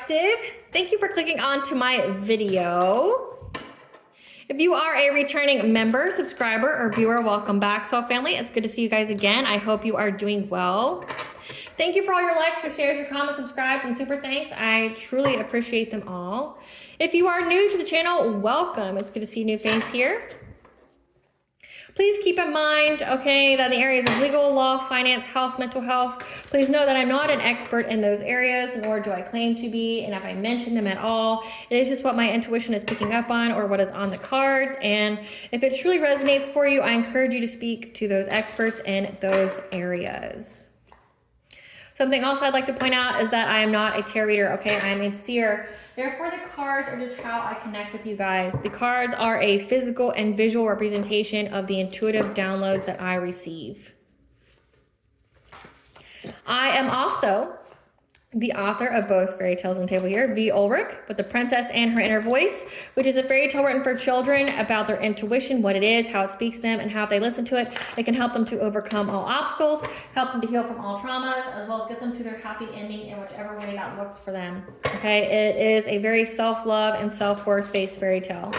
Collective. Thank you for clicking on to my video. If you are a returning member, subscriber, or viewer, welcome back, Soul Family. It's good to see you guys again. I hope you are doing well. Thank you for all your likes, your shares, your comments, subscribes, and super thanks. I truly appreciate them all. If you are new to the channel, welcome. It's good to see a new face here. Please keep in mind, okay, that in the areas of legal, law, finance, health, mental health, please know that I'm not an expert in those areas, nor do I claim to be. And if I mention them at all, it is just what my intuition is picking up on or what is on the cards. And if it truly resonates for you, I encourage you to speak to those experts in those areas. Something else I'd like to point out is that I am not a tarot reader, okay? I am a seer. Therefore, the cards are just how I connect with you guys. The cards are a physical and visual representation of the intuitive downloads that I receive. I am also the author of both fairy tales on the table here, V. Ulrich, with The Princess and Her Inner Voice, which is a fairy tale written for children about their intuition, what it is, how it speaks to them, and how if they listen to it, it can help them to overcome all obstacles, help them to heal from all traumas, as well as get them to their happy ending in whichever way that looks for them. Okay, it is a very self-love and self-worth based fairy tale.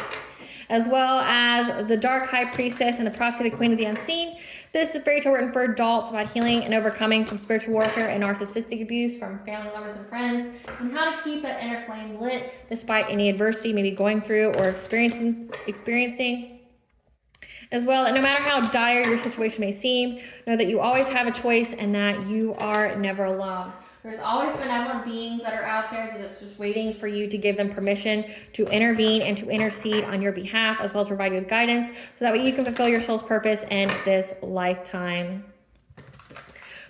As well as The Dark High Priestess and The Prophecy of the Queen of the Unseen. This is a fairy tale written for adults about healing and overcoming from spiritual warfare and narcissistic abuse from family members and friends, and how to keep that inner flame lit despite any adversity you may be going through or experiencing. As well, and no matter how dire your situation may seem, know that you always have a choice and that you are never alone. There's always benevolent beings that are out there that's just waiting for you to give them permission to intervene and to intercede on your behalf, as well as provide you with guidance, so that way you can fulfill your soul's purpose in this lifetime.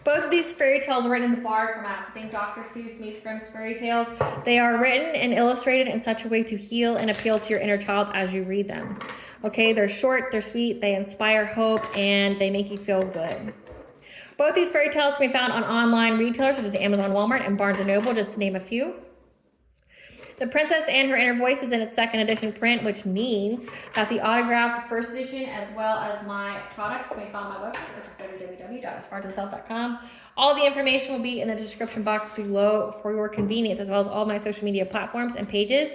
Both of these fairy tales are written in the Bard format. So think Dr. Seuss meets Grimm's fairy tales. They are written and illustrated in such a way to heal and appeal to your inner child as you read them. Okay, they're short, they're sweet, they inspire hope, and they make you feel good. Both these fairy tales can be found on online retailers such as Amazon, Walmart, and Barnes & Noble, just to name a few. The Princess and Her Inner Voice is in its second edition print, which means that the autographed first edition, as well as my products, can be found on my website, which is www.aspiraltotheself.com. All the information will be in the description box below for your convenience, as well as all my social media platforms and pages,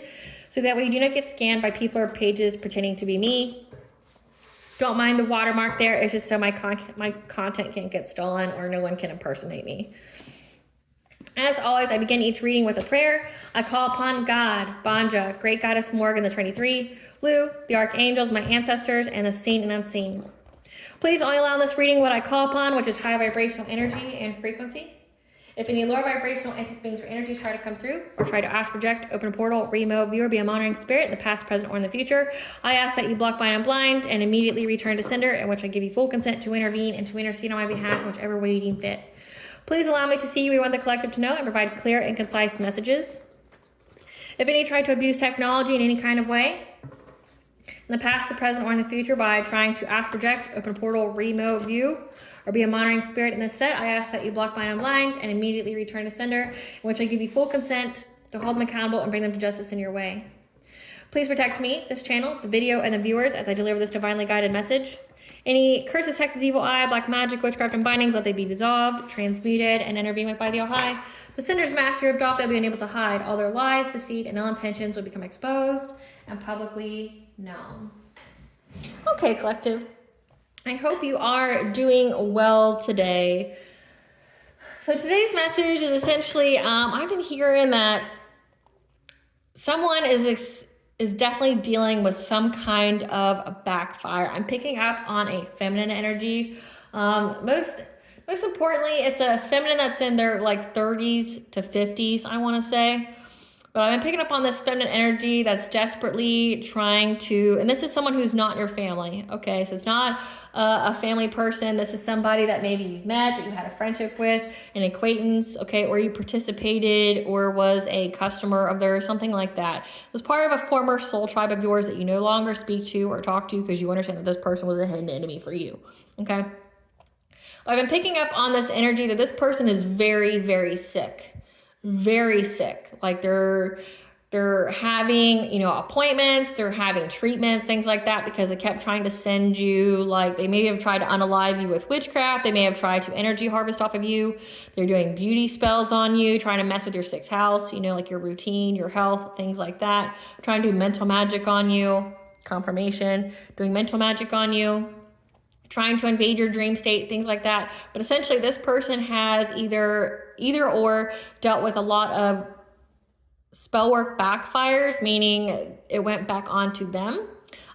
so that way you do not get scanned by people or pages pretending to be me. Don't mind the watermark there. It's just so my content can't get stolen or no one can impersonate me. As always, I begin each reading with a prayer. I call upon God, Banja, Great Goddess Morgan, the 23, Lu, the archangels, my ancestors, and the seen and unseen. Please only allow in this reading what I call upon, which is high vibrational energy and frequency. If any lower vibrational entities, beings, or energies try to come through, or try to ask, project, open a portal, remove, view, or be a monitoring spirit in the past, present, or in the future, I ask that you block, bind, and blind, and immediately return to sender, in which I give you full consent to intervene and to intercede on my behalf in whichever way you deem fit. Please allow me to see you, we want the collective to know, and provide clear and concise messages. If any try to abuse technology in any kind of way, in the past, the present, or in the future, by trying to ask, project, open a portal, remove, view, or be a monitoring spirit in this set, I ask that you block, bind, and blind, and immediately return to sender, in which I give you full consent to hold them accountable and bring them to justice in your way. Please protect me, this channel, the video, and the viewers as I deliver this divinely guided message. Any curses, hexes, evil eye, black magic, witchcraft, and bindings, let they be dissolved, transmuted, and intervened with by the All-High. The sender's mask ripped off, they'll be unable to hide. All their lies, deceit, and ill intentions will become exposed and publicly known. Okay, collective. I hope you are doing well today. So today's message is essentially, I've been hearing that someone is definitely dealing with some kind of a backfire. I'm picking up on a feminine energy. Most importantly, it's a feminine that's in their like 30s to 50s, I want to say. But I've been picking up on this feminine energy that's desperately trying to, and this is someone who's not in your family, okay? So it's not a family person. This is somebody that maybe you've met, that you had a friendship with, an acquaintance, okay? Or you participated or was a customer of theirs, something like that. It was part of a former soul tribe of yours that you no longer speak to or talk to because you understand that this person was a hidden enemy for you, okay? But I've been picking up on this energy that this person is very, very sick. Very sick. Like they're They're having, you know, appointments, they're having treatments, things like that, because they kept trying to send you, like, they may have tried to unalive you with witchcraft. They may have tried to energy harvest off of you. They're doing beauty spells on you, trying to mess with your sixth house, you know, like your routine, your health, things like that. Trying to do mental magic on you, confirmation, doing mental magic on you, trying to invade your dream state, things like that. But essentially, this person has either or dealt with a lot of spellwork backfires, meaning it went back onto them.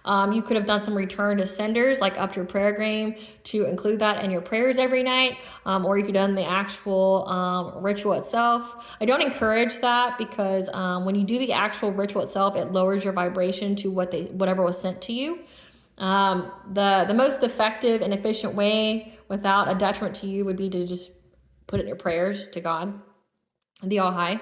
You could have done some return to senders, like upped your prayer game to include that in your prayers every night, or you could have done the actual ritual itself. I don't encourage that, because when you do the actual ritual itself, it lowers your vibration to whatever was sent to you. The most effective and efficient way without a detriment to you would be to just put it in your prayers to God, the All High.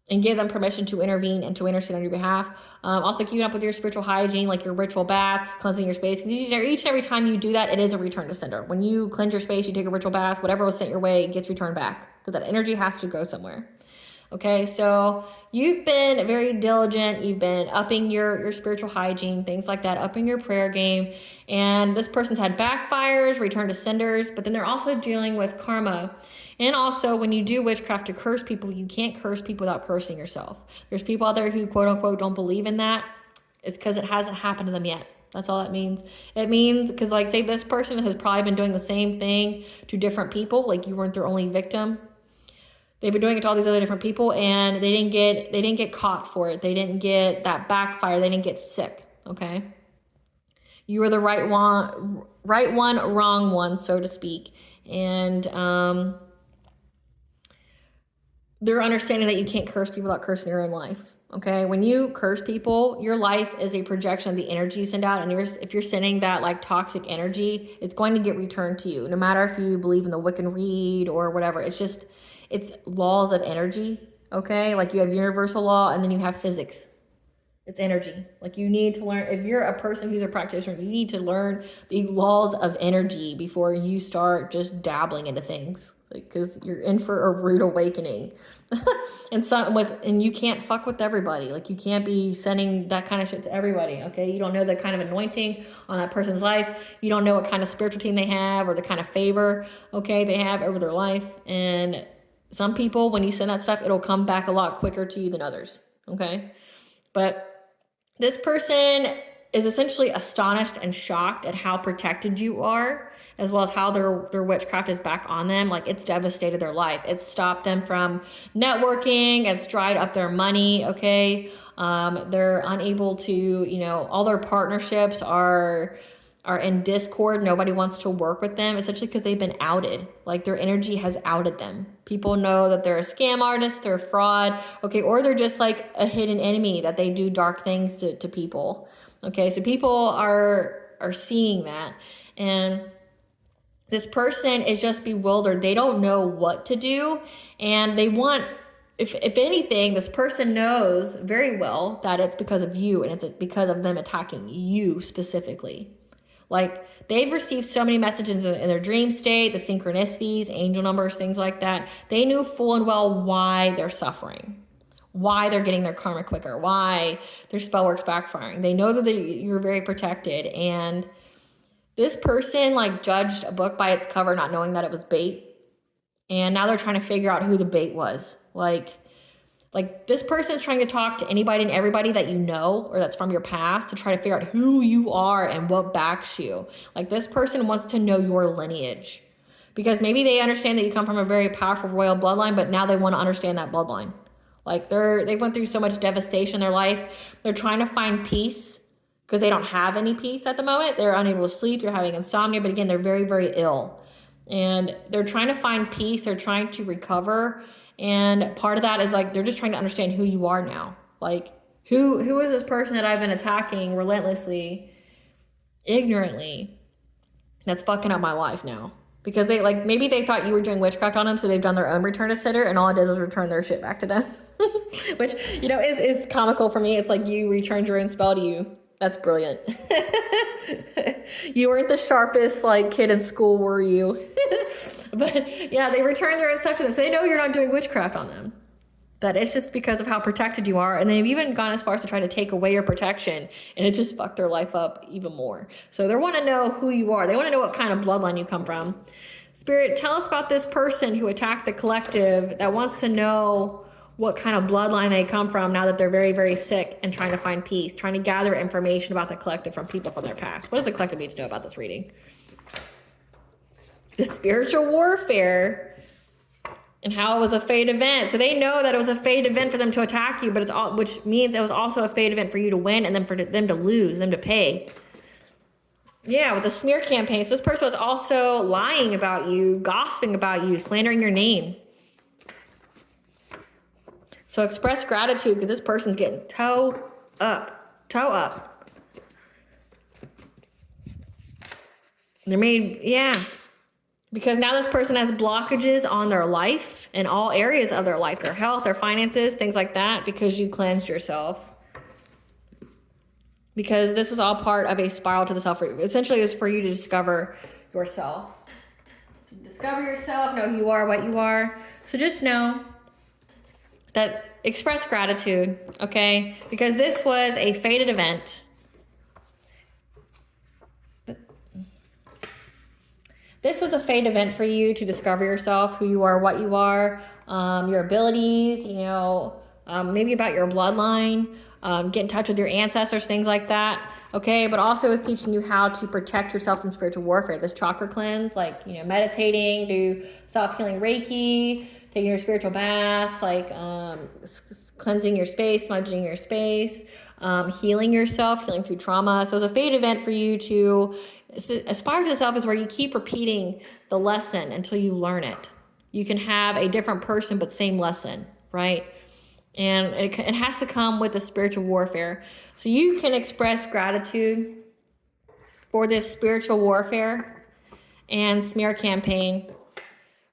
And give them permission to intervene and to intercede on your behalf. Also, keeping up with your spiritual hygiene, like your ritual baths, cleansing your space. Because each and every time you do that, it is a return to sender. When you cleanse your space, you take a ritual bath, whatever was sent your way gets returned back, because that energy has to go somewhere. Okay, so you've been very diligent. You've been upping your spiritual hygiene, things like that, upping your prayer game. And this person's had backfires, return to senders, but then they're also dealing with karma. And also, when you do witchcraft to curse people, you can't curse people without cursing yourself. There's people out there who, quote unquote, don't believe in that. It's because it hasn't happened to them yet. That's all that means. It means, because, like, say this person has probably been doing the same thing to different people, like you weren't their only victim. They've been doing it to all these other different people, and they didn't get caught for it. They didn't get that backfire. They didn't get sick. Okay, you were the right one, wrong one, so to speak. And they're understanding that you can't curse people without cursing your own life. Okay, when you curse people, your life is a projection of the energy you send out, and if you're sending that, like, toxic energy, it's going to get returned to you, no matter if you believe in the Wiccan Rede or whatever. It's laws of energy, okay? Like, you have universal law, and then you have physics. It's energy. Like, you need to learn, if you're a person who's a practitioner, you need to learn the laws of energy before you start just dabbling into things, like, because you're in for a rude awakening. and you can't fuck with everybody. Like, you can't be sending that kind of shit to everybody, okay? You don't know the kind of anointing on that person's life. You don't know what kind of spiritual team they have, or the kind of favor, okay, they have over their life. And some people, when you send that stuff, it'll come back a lot quicker to you than others, okay? But this person is essentially astonished and shocked at how protected you are, as well as how their witchcraft is back on them. Like, it's devastated their life. It's stopped them from networking. It's dried up their money, okay? They're unable to, you know, all their partnerships are in discord. Nobody wants to work with them, essentially because they've been outed. Like, their energy has outed them. People know that they're a scam artist, they're a fraud, okay, or they're just like a hidden enemy, that they do dark things to people, okay? So people are seeing that, and this person is just bewildered. They don't know what to do, and they want, if anything, this person knows very well that it's because of you, and it's because of them attacking you specifically. Like, they've received so many messages in their dream state, the synchronicities, angel numbers, things like that. They knew full and well why they're suffering, why they're getting their karma quicker, why their spell work's backfiring. They know that you're very protected. And this person, like, judged a book by its cover, not knowing that it was bait. And now they're trying to figure out who the bait was. Like this person is trying to talk to anybody and everybody that you know, or that's from your past, to try to figure out who you are and what backs you. Like, this person wants to know your lineage, because maybe they understand that you come from a very powerful royal bloodline, but now they want to understand that bloodline. Like, they went through so much devastation in their life. They're trying to find peace because they don't have any peace at the moment. They're unable to sleep. They're having insomnia, but again, they're very, very ill. And they're trying to find peace. They're trying to recover. And part of that is, like, they're just trying to understand who you are now. Like, who is this person that I've been attacking relentlessly, ignorantly, that's fucking up my life now? Because they, like, maybe they thought you were doing witchcraft on them, so they've done their own return to sender, and all it did was return their shit back to them. Which, you know, is comical for me. It's like, you returned your own spell to you. That's brilliant. You weren't the sharpest, like, kid in school, were you? But yeah, they return their own stuff to them, so they know you're not doing witchcraft on them. that it's just because of how protected you are. And they've even gone as far as to try to take away your protection, and it just fucked their life up even more. So they want to know who you are. They want to know what kind of bloodline you come from. Spirit, tell us about this person who attacked the collective that wants to know what kind of bloodline they come from now that they're very, very sick and trying to find peace, trying to gather information about the collective from people from their past. What does the collective need to know about this reading? The spiritual warfare and how it was a fate event. So they know that it was a fate event for them to attack you, but it's all, which means it was also a fate event for you to win and then for them to lose, them to pay. Yeah, with the smear campaigns, this person was also lying about you, gossiping about you, slandering your name. So express gratitude because this person's getting toe up. They're made, yeah. Because now this person has blockages on their life in all areas of their life, their health, their finances, things like that, because you cleansed yourself. Because this is all part of a spiral to the self. Essentially, it's for you to discover yourself. Discover yourself, know who you are, what you are. So just know that express gratitude, okay? Because this was a fated event. This was a fate event for you to discover yourself, who you are, what you are, your abilities, you know, maybe about your bloodline, get in touch with your ancestors, things like that, okay? But also it's teaching you how to protect yourself from spiritual warfare. This chakra cleanse, like, you know, meditating, do self-healing Reiki, taking your spiritual baths, like cleansing your space, smudging your space, healing yourself, healing through trauma. So it's a fate event for you to aspire to the self is where you keep repeating the lesson until you learn it. You can have a different person, but same lesson, right? And it has to come with the spiritual warfare. So you can express gratitude for this spiritual warfare and smear campaign,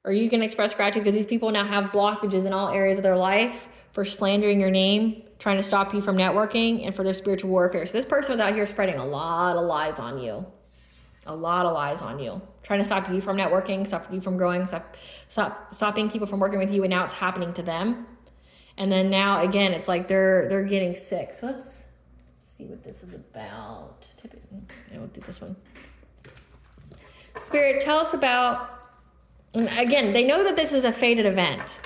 or you can express gratitude because these people now have blockages in all areas of their life for slandering your name, trying to stop you from networking, and for their spiritual warfare. So this person was out here spreading a lot of lies on you. A lot of lies on you, trying to stop you from networking, stop you from growing, stopping people from working with you, and now it's happening to them. And then now again, it's like they're getting sick. So let's see what this is about. We'll do this one. Spirit, tell us about. And again, they know that this is a fated event.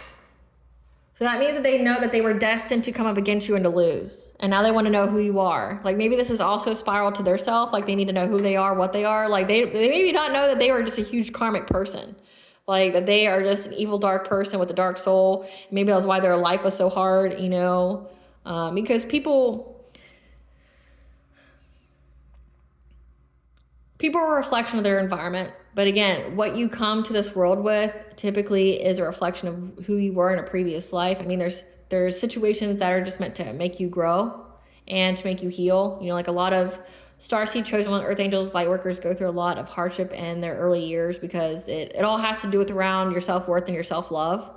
So that means that they know that they were destined to come up against you and to lose. And now they want to know who you are. Like maybe this is also a spiral to their self. Like they need to know who they are, what they are. Like they maybe not know that they were just a huge karmic person. Like that they are just an evil, dark person with a dark soul. Maybe that's why their life was so hard, you know, because people are a reflection of their environment. But again, what you come to this world with typically is a reflection of who you were in a previous life. I mean, there's situations that are just meant to make you grow and to make you heal. You know, like a lot of starseed, chosen one, earth angels, light workers go through a lot of hardship in their early years because it all has to do with around your self-worth and your self-love.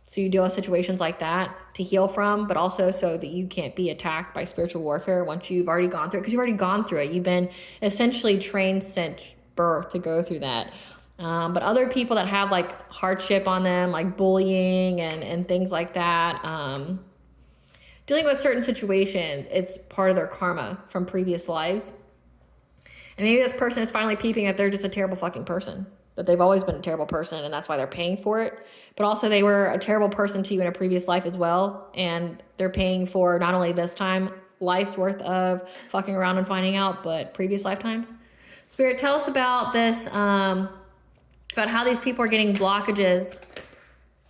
So you deal with situations like that to heal from, but also so that you can't be attacked by spiritual warfare once you've already gone through it, because you've already gone through it. You've been essentially trained since birth to go through that. But other people that have like hardship on them, like bullying and things like that, dealing with certain situations, it's part of their karma from previous lives. And maybe this person is finally peeping that they're just a terrible fucking person, that they've always been a terrible person and that's why they're paying for it. But also they were a terrible person to you in a previous life as well. And they're paying for not only this time, life's worth of fucking around and finding out, but previous lifetimes. Spirit, tell us about this, about how these people are getting blockages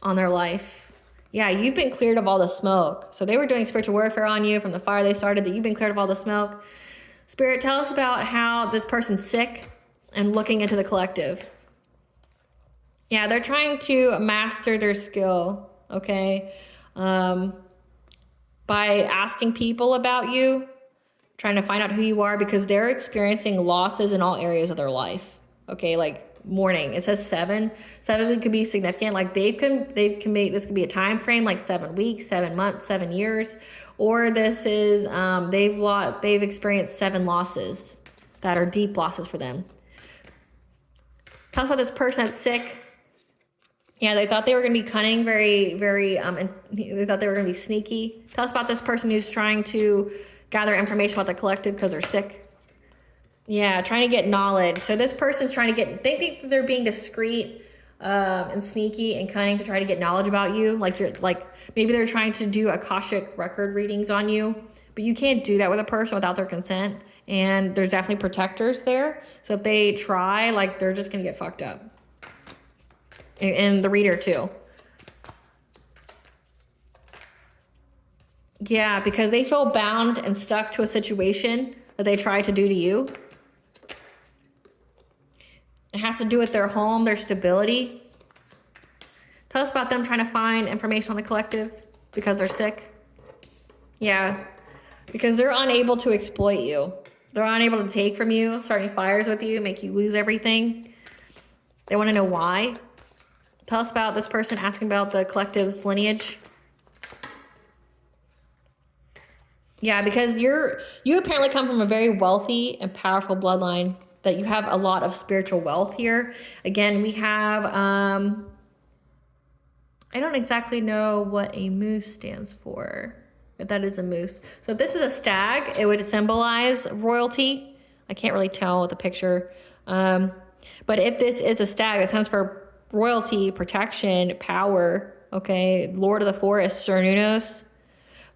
on their life. Yeah, you've been cleared of all the smoke. So they were doing spiritual warfare on you from the fire they started, that you've been cleared of all the smoke. Spirit, tell us about how this person's sick and looking into the collective. Yeah, they're trying to master their skill, okay? By asking people about you, trying to find out who you are, because they're experiencing losses in all areas of their life. Okay, like mourning. It says 7. 7 could be significant. Like they can make this could be a time frame, like 7 weeks, 7 months, 7 years, or this is they've experienced 7 losses that are deep losses for them. Tell us about this person that's sick. Yeah, they thought they were going to be cunning, and they thought they were going to be sneaky. Tell us about this person who's trying to gather information about the collective because they're sick. Yeah, trying to get knowledge. So this person's trying to they think they're being discreet and sneaky and cunning to try to get knowledge about you. Maybe they're trying to do Akashic record readings on you, but you can't do that with a person without their consent. And there's definitely protectors there. So if they try, they're just going to get fucked up. And the reader too. Yeah, because they feel bound and stuck to a situation that they try to do to you. It has to do with their home, their stability. Tell us about them trying to find information on the collective because they're sick. Yeah, because they're unable to exploit you. They're unable to take from you, starting fires with you, make you lose everything. They want to know why. Tell us about this person asking about the collective's lineage. Yeah, because you apparently come from a very wealthy and powerful bloodline, that you have a lot of spiritual wealth here. Again, we have, I don't exactly know what a moose stands for, but that is a moose. So if this is a stag, it would symbolize royalty. I can't really tell with the picture. But if this is a stag, it stands for royalty, protection, power, okay? Lord of the forest, Cernunnos.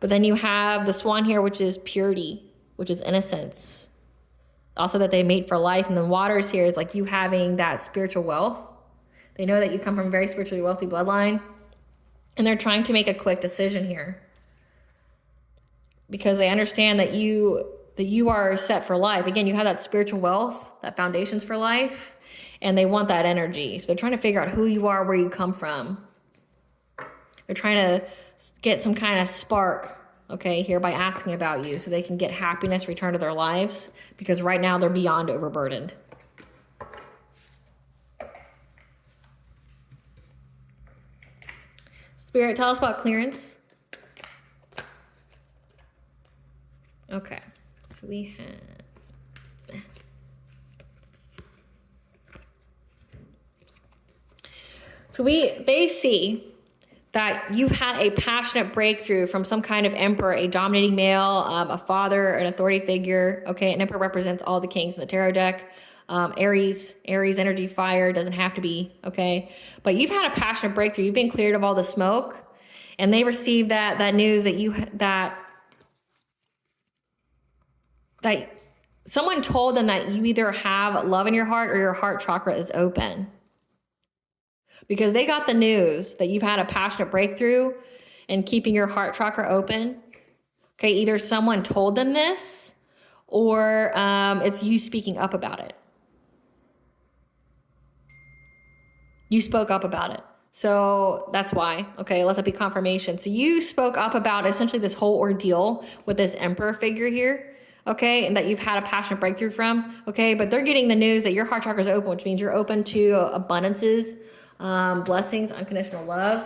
But then you have the swan here, which is purity, which is innocence. Also that they mate for life. And the waters here is you having that spiritual wealth. They know that you come from a very spiritually wealthy bloodline. And they're trying to make a quick decision here. Because they understand that you are set for life. Again, you have that spiritual wealth, that foundation's for life. And they want that energy. So they're trying to figure out who you are, where you come from. They're trying to get some kind of spark, okay, here by asking about you so they can get happiness returned to their lives, because right now they're beyond overburdened. Spirit, tell us about clearance. Okay, so we have... So they see that you had a passionate breakthrough from some kind of emperor, a dominating male, a father, an authority figure. Okay, an emperor represents all the kings in the tarot deck. Aries energy, fire, doesn't have to be, okay? But you've had a passionate breakthrough. You've been cleared of all the smoke. And they received that news that someone told them that you either have love in your heart or your heart chakra is open. Because they got the news that you've had a passionate breakthrough and keeping your heart chakra open. Okay, either someone told them this or it's you speaking up about it. You spoke up about it. So that's why. Okay, let that be confirmation. So you spoke up about essentially this whole ordeal with this emperor figure here. Okay, and that you've had a passionate breakthrough from. Okay, but they're getting the news that your heart chakra is open, which means you're open to abundances, blessings, unconditional love.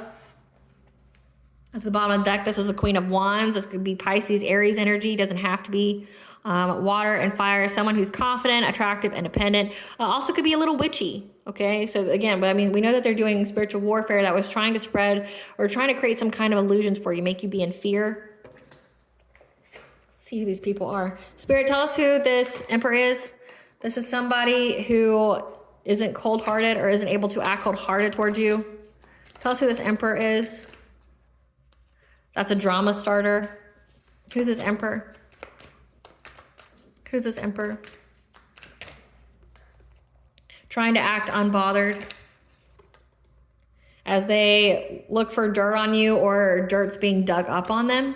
At the bottom of the deck, this is a Queen of Wands. This could be Pisces, Aries energy. Doesn't have to be. Water and fire. Someone who's confident, attractive, independent. Also could be a little witchy. Okay, so again, but I mean, we know that they're doing spiritual warfare that was trying to spread or trying to create some kind of illusions for you, make you be in fear. Let's see who these people are. Spirit, tell us who this emperor is. This is somebody who isn't cold-hearted or isn't able to act cold-hearted towards you. Tell us who this emperor is. That's a drama starter. Who's this emperor? Who's this emperor? Trying to act unbothered as they look for dirt on you or dirt's being dug up on them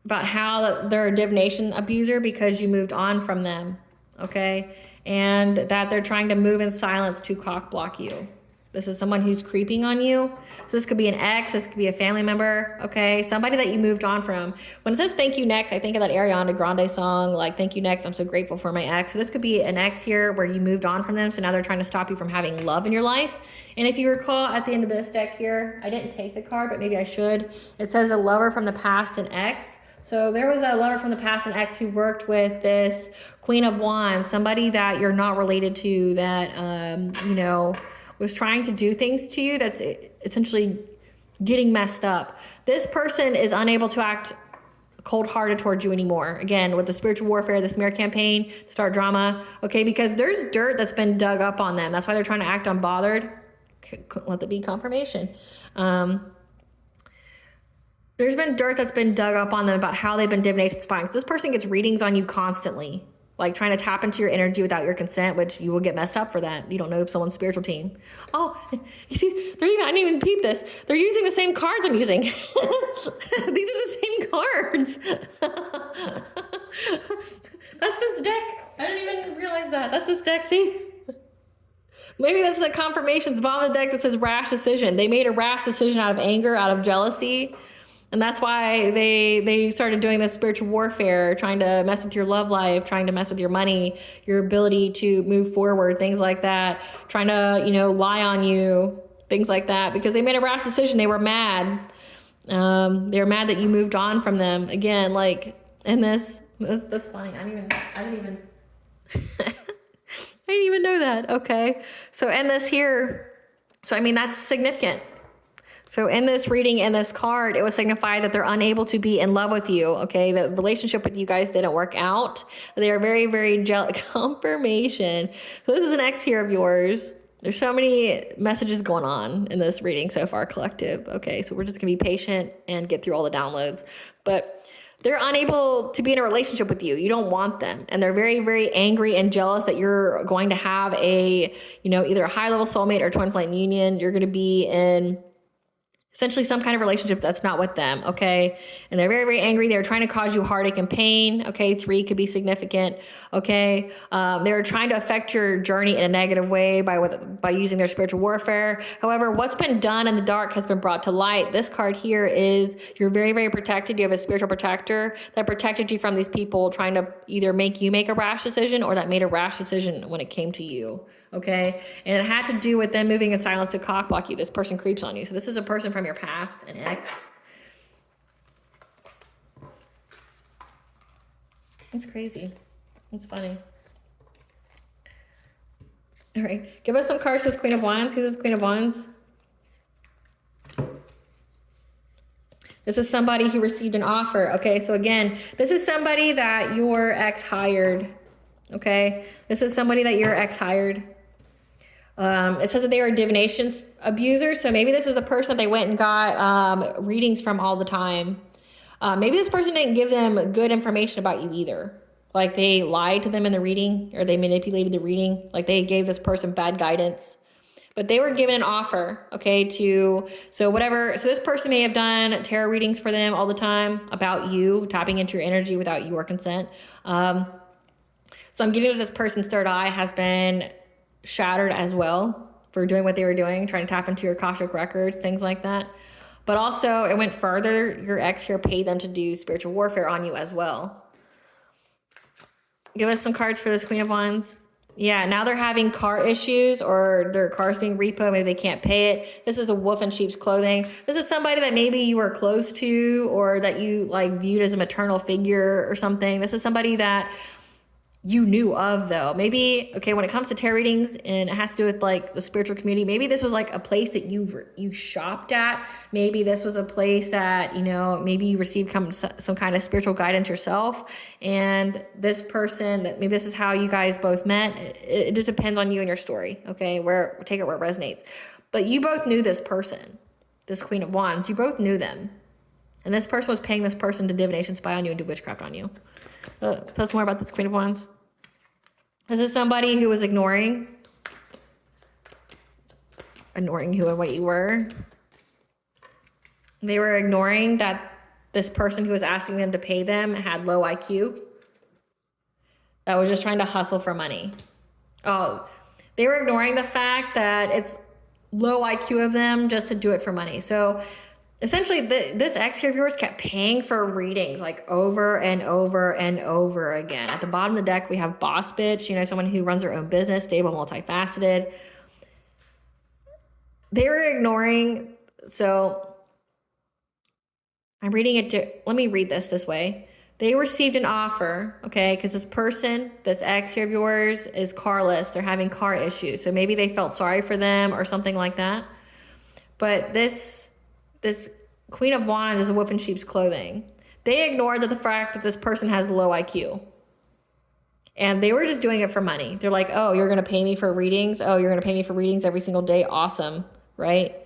about how they're a divination abuser because you moved on from them, okay? And that they're trying to move in silence to cock block you. This is someone who's creeping on you. So this could be an ex, this could be a family member, okay? Somebody that you moved on from. When it says thank you next, I think of that Ariana Grande song, like thank you next, I'm so grateful for my ex. So this could be an ex here where you moved on from them, so now they're trying to stop you from having love in your life. And if you recall at the end of this deck here, I didn't take the card, but maybe I should. It says a lover from the past and ex. So there was a lover from the past and ex who worked with this Queen of Wands, somebody that you're not related to, that, was trying to do things to you that's essentially getting messed up. This person is unable to act cold-hearted towards you anymore. Again, with the spiritual warfare, the smear campaign, start drama, okay? Because there's dirt that's been dug up on them. That's why they're trying to act unbothered. Let that be confirmation. There's been dirt that's been dug up on them about how they've been divination spying. So this person gets readings on you constantly, like trying to tap into your energy without your consent, which you will get messed up for that. You don't know someone's spiritual team. Oh, you see, I didn't even peep this. They're using the same cards I'm using. These are the same cards. That's this deck. I didn't even realize that. That's this deck, see? Maybe this is a confirmation. The bottom of the deck that says rash decision. They made a rash decision out of anger, out of jealousy. And that's why they started doing this spiritual warfare, trying to mess with your love life, trying to mess with your money, your ability to move forward, things like that, trying to, lie on you, things like that, because they made a rash decision. They were mad. They were mad that you moved on from them. Again, like, and that's funny. I didn't even I didn't even know that. Okay. So, and this here, that's significant. So in this reading, in this card, it would signify that they're unable to be in love with you, okay? The relationship with you guys didn't work out. They are very, very jealous. Confirmation. So this is an ex here of yours. There's so many messages going on in this reading so far, collective. Okay, so we're just going to be patient and get through all the downloads. But they're unable to be in a relationship with you. You don't want them. And they're very, very angry and jealous that you're going to have a, either a high-level soulmate or twin flame union. You're going to be in essentially some kind of relationship that's not with them, okay? And they're very, very angry. They're trying to cause you heartache and pain, okay? 3 could be significant, okay? They're trying to affect your journey in a negative way by using their spiritual warfare. However, what's been done in the dark has been brought to light. This card here is you're very, very protected. You have a spiritual protector that protected you from these people trying to either make you make a rash decision or that made a rash decision when it came to you. Okay, and it had to do with them moving in silence to cockblock you. This person creeps on you. So this is a person from your past, an ex. It's crazy. It's funny. All right, give us some cards for this Queen of Wands. Who's this Queen of Wands? This is somebody who received an offer. Okay, so again, this is somebody that your ex hired. Okay, this is somebody that your ex hired. It says that they are a divination abuser. So maybe this is the person that they went and got readings from all the time. Maybe this person didn't give them good information about you either. Like they lied to them in the reading or they manipulated the reading. Like they gave this person bad guidance. But they were given an offer, okay, so this person may have done tarot readings for them all the time about you, tapping into your energy without your consent. So I'm getting that this person's third eye has been shattered as well for doing what they were doing, trying to tap into your Akashic records, things like that. But also it went further. Your ex here paid them to do spiritual warfare on you as well. Give us some cards for this Queen of Wands. Yeah, now they're having car issues or their car's being repo. Maybe they can't pay it. This is a wolf in sheep's clothing. This is somebody that maybe you were close to or that you viewed as a maternal figure or something. This is somebody that you knew of though. Maybe, okay, when it comes to tarot readings and it has to do with the spiritual community, maybe this was a place that you shopped at. Maybe this was a place that, maybe you received some kind of spiritual guidance yourself. And this person, maybe this is how you guys both met. It just depends on you and your story, okay? Take it where it resonates. But you both knew this person, this Queen of Wands. You both knew them. And this person was paying this person to divination spy on you and do witchcraft on you. Tell us more about this Queen of Wands. This is somebody who was ignoring who and what you were. They were ignoring that this person who was asking them to pay them had low IQ. That was just trying to hustle for money. Oh, they were ignoring the fact that it's low IQ of them just to do it for money. So essentially, this ex here of yours kept paying for readings over and over and over again. At the bottom of the deck, we have boss bitch, someone who runs their own business, stable, multifaceted. They were ignoring, so I'm reading it let me read this way. They received an offer, okay, because this person, this ex here of yours, is carless. They're having car issues. So maybe they felt sorry for them or something like that. But this Queen of Wands is a wolf in sheep's clothing. They ignored the fact that this person has low IQ. And they were just doing it for money. They're like, oh, you're going to pay me for readings? Oh, you're going to pay me for readings every single day? Awesome, right?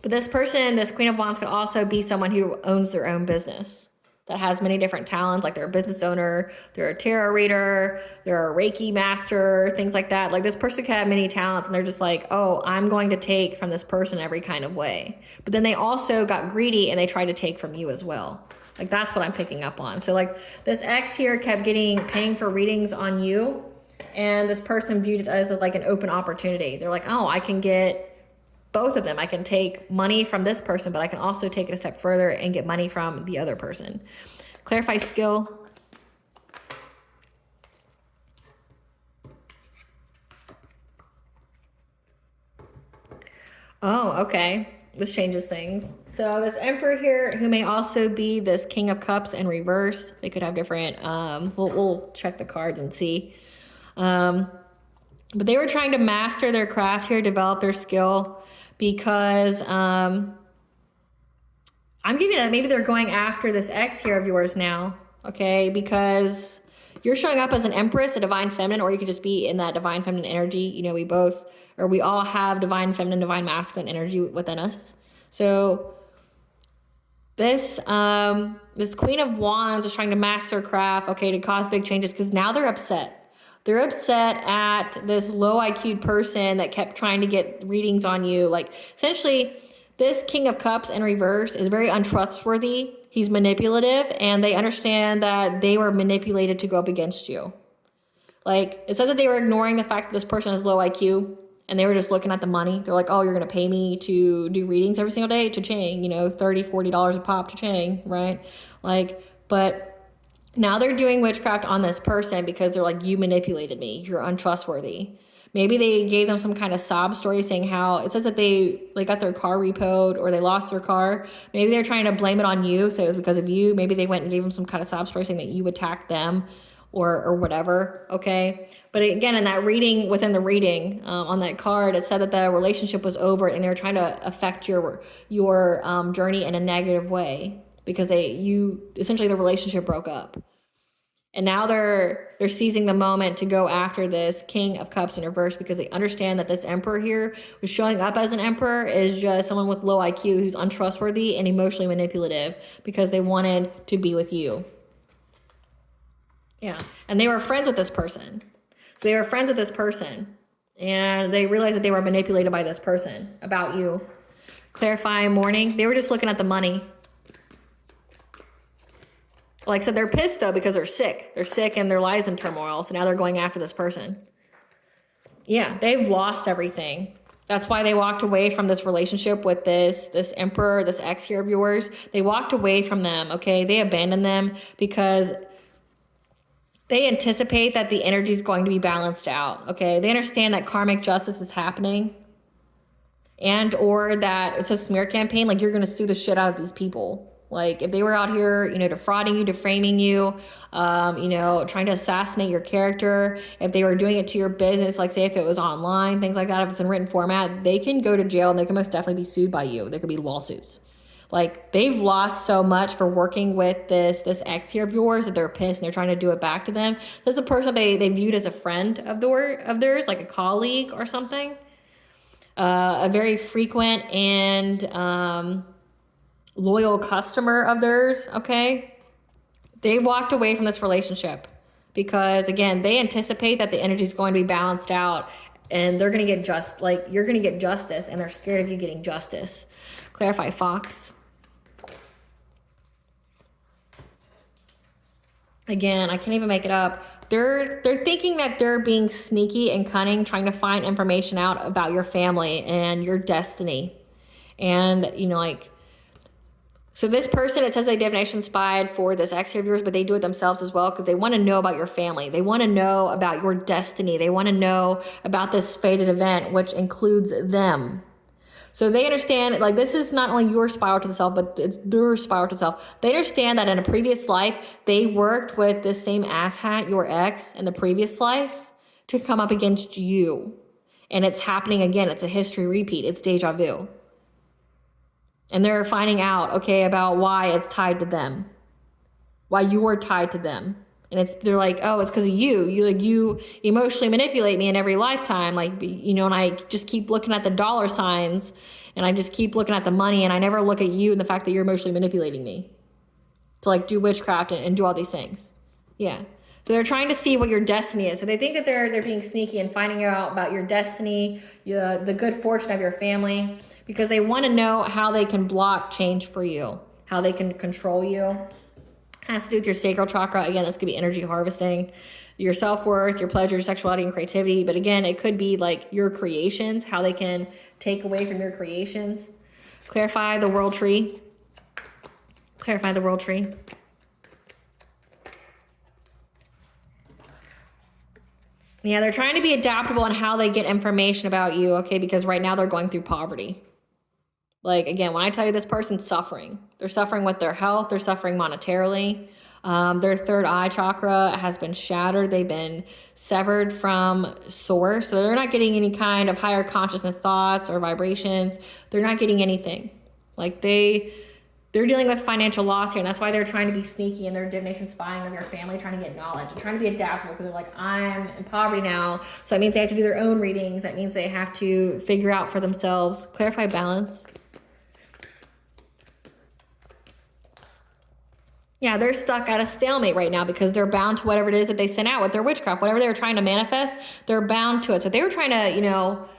But this person, this Queen of Wands, could also be someone who owns their own business that has many different talents, like they're a business owner, they're a tarot reader, they're a Reiki master, things like that. Like this person could have many talents and they're just like, oh, I'm going to take from this person every kind of way. But then they also got greedy and they tried to take from you as well. Like that's what I'm picking up on. So like this ex here kept paying for readings on you, and this person viewed it as like an open opportunity. They're like, oh, I can get both of them. I can take money from this person, but I can also take it a step further and get money from the other person. Clarify skill. Oh, okay. This changes things. So this Emperor here, who may also be this King of Cups in reverse. They could have different, we'll check the cards and see. But they were trying to master their craft here, develop their skill, because I'm giving that maybe they're going after this ex here of yours now, okay? Because you're showing up as an Empress, a divine feminine, or you could just be in that divine feminine energy. You know, we all have divine feminine, divine masculine energy within us. So this Queen of Wands is trying to master craft, okay, to cause big changes, because now they're upset. They're upset at this low IQ person that kept trying to get readings on you. Like, essentially, this King of Cups in reverse is very untrustworthy. He's manipulative, and they understand that they were manipulated to go up against you. Like, it says that they were ignoring the fact that this person has low IQ, and they were just looking at the money. They're like, oh, you're going to pay me to do readings every single day? Cha-ching, you know, $30, $40 a pop, cha-ching, right? Like, but now they're doing witchcraft on this person because they're like, you manipulated me. You're untrustworthy. Maybe they gave them some kind of sob story saying how it says that they got their car repoed or they lost their car. Maybe they're trying to blame it on you. Say it was because of you. Maybe they went and gave them some kind of sob story saying that you attacked them or whatever. Okay. But again, in that reading, within the reading on that card, it said that the relationship was over and they were trying to affect your journey in a negative way, because essentially the relationship broke up. And now they're seizing the moment to go after this King of Cups in reverse, because they understand that this Emperor here, who's showing up as an Emperor, is just someone with low IQ who's untrustworthy and emotionally manipulative, because they wanted to be with you. Yeah. And they were friends with this person. So they were friends with this person, and they realized that they were manipulated by this person about you. Clarifying morning. They were just looking at the money. Like I said, they're pissed though because they're sick. They're sick and their lives in turmoil. So now they're going after this person. Yeah, they've lost everything. That's why they walked away from this relationship with this Emperor, this ex here of yours. They walked away from them, okay? They abandoned them because they anticipate that the energy is going to be balanced out, okay? They understand that karmic justice is happening, and or that it's a smear campaign. Like, you're going to sue the shit out of these people. Like, if they were out here, you know, defrauding you, defaming you, you know, trying to assassinate your character, if they were doing it to your business, like say if it was online, things like that, if it's in written format, they can go to jail and they can most definitely be sued by you. There could be lawsuits. Like, they've lost so much for working with this ex here of yours that they're pissed and they're trying to do it back to them. This is a person they viewed as a friend of theirs, like a colleague or something. A very frequent and loyal customer of theirs, okay? They walked away from this relationship because, again, they anticipate that the energy is going to be balanced out and they're going to get you're going to get justice, and they're scared of you getting justice. Clarify Fox. Again, I can't even make it up. They're thinking that they're being sneaky and cunning, trying to find information out about your family and your destiny. And, you know, like, so this person, it says they divination spied for this ex of yours, but they do it themselves as well because they want to know about your family. They want to know about your destiny. They want to know about this fated event, which includes them. So they understand, like, this is not only your spiral to the self, but it's their spiral to the self. They understand that in a previous life, they worked with this same asshat, your ex, in the previous life to come up against you. And it's happening again. It's a history repeat. It's deja vu. And they're finding out, okay, about why it's tied to them, why you were tied to them. And they're like, oh, it's because of you. You emotionally manipulate me in every lifetime. Like, you know, and I just keep looking at the dollar signs and I just keep looking at the money and I never look at you and the fact that you're emotionally manipulating me to like do witchcraft and do all these things. Yeah. So they're trying to see what your destiny is. So they think that they're being sneaky and finding out about your destiny, the good fortune of your family, because they want to know how they can block change for you, how they can control you. Has to do with your sacral chakra. Again, this could be energy harvesting, your self-worth, your pleasure, sexuality, and creativity. But again, it could be like your creations, how they can take away from your creations. Clarify the world tree. Clarify the world tree. Yeah, they're trying to be adaptable in how they get information about you, okay? Because right now they're going through poverty. Like, again, when I tell you this person's suffering, they're suffering with their health, they're suffering monetarily. Their third eye chakra has been shattered. They've been severed from source. So they're not getting any kind of higher consciousness thoughts or vibrations. They're not getting anything. Like they're dealing with financial loss here. And that's why they're trying to be sneaky in their divination spying of your family, trying to get knowledge and trying to be adaptable because they're like, I'm in poverty now. So that means they have to do their own readings. That means they have to figure out for themselves. Clarify balance. Yeah, they're stuck at a stalemate right now because they're bound to whatever it is that they sent out with their witchcraft. Whatever they were trying to manifest, they're bound to it. So if they were trying to, you know,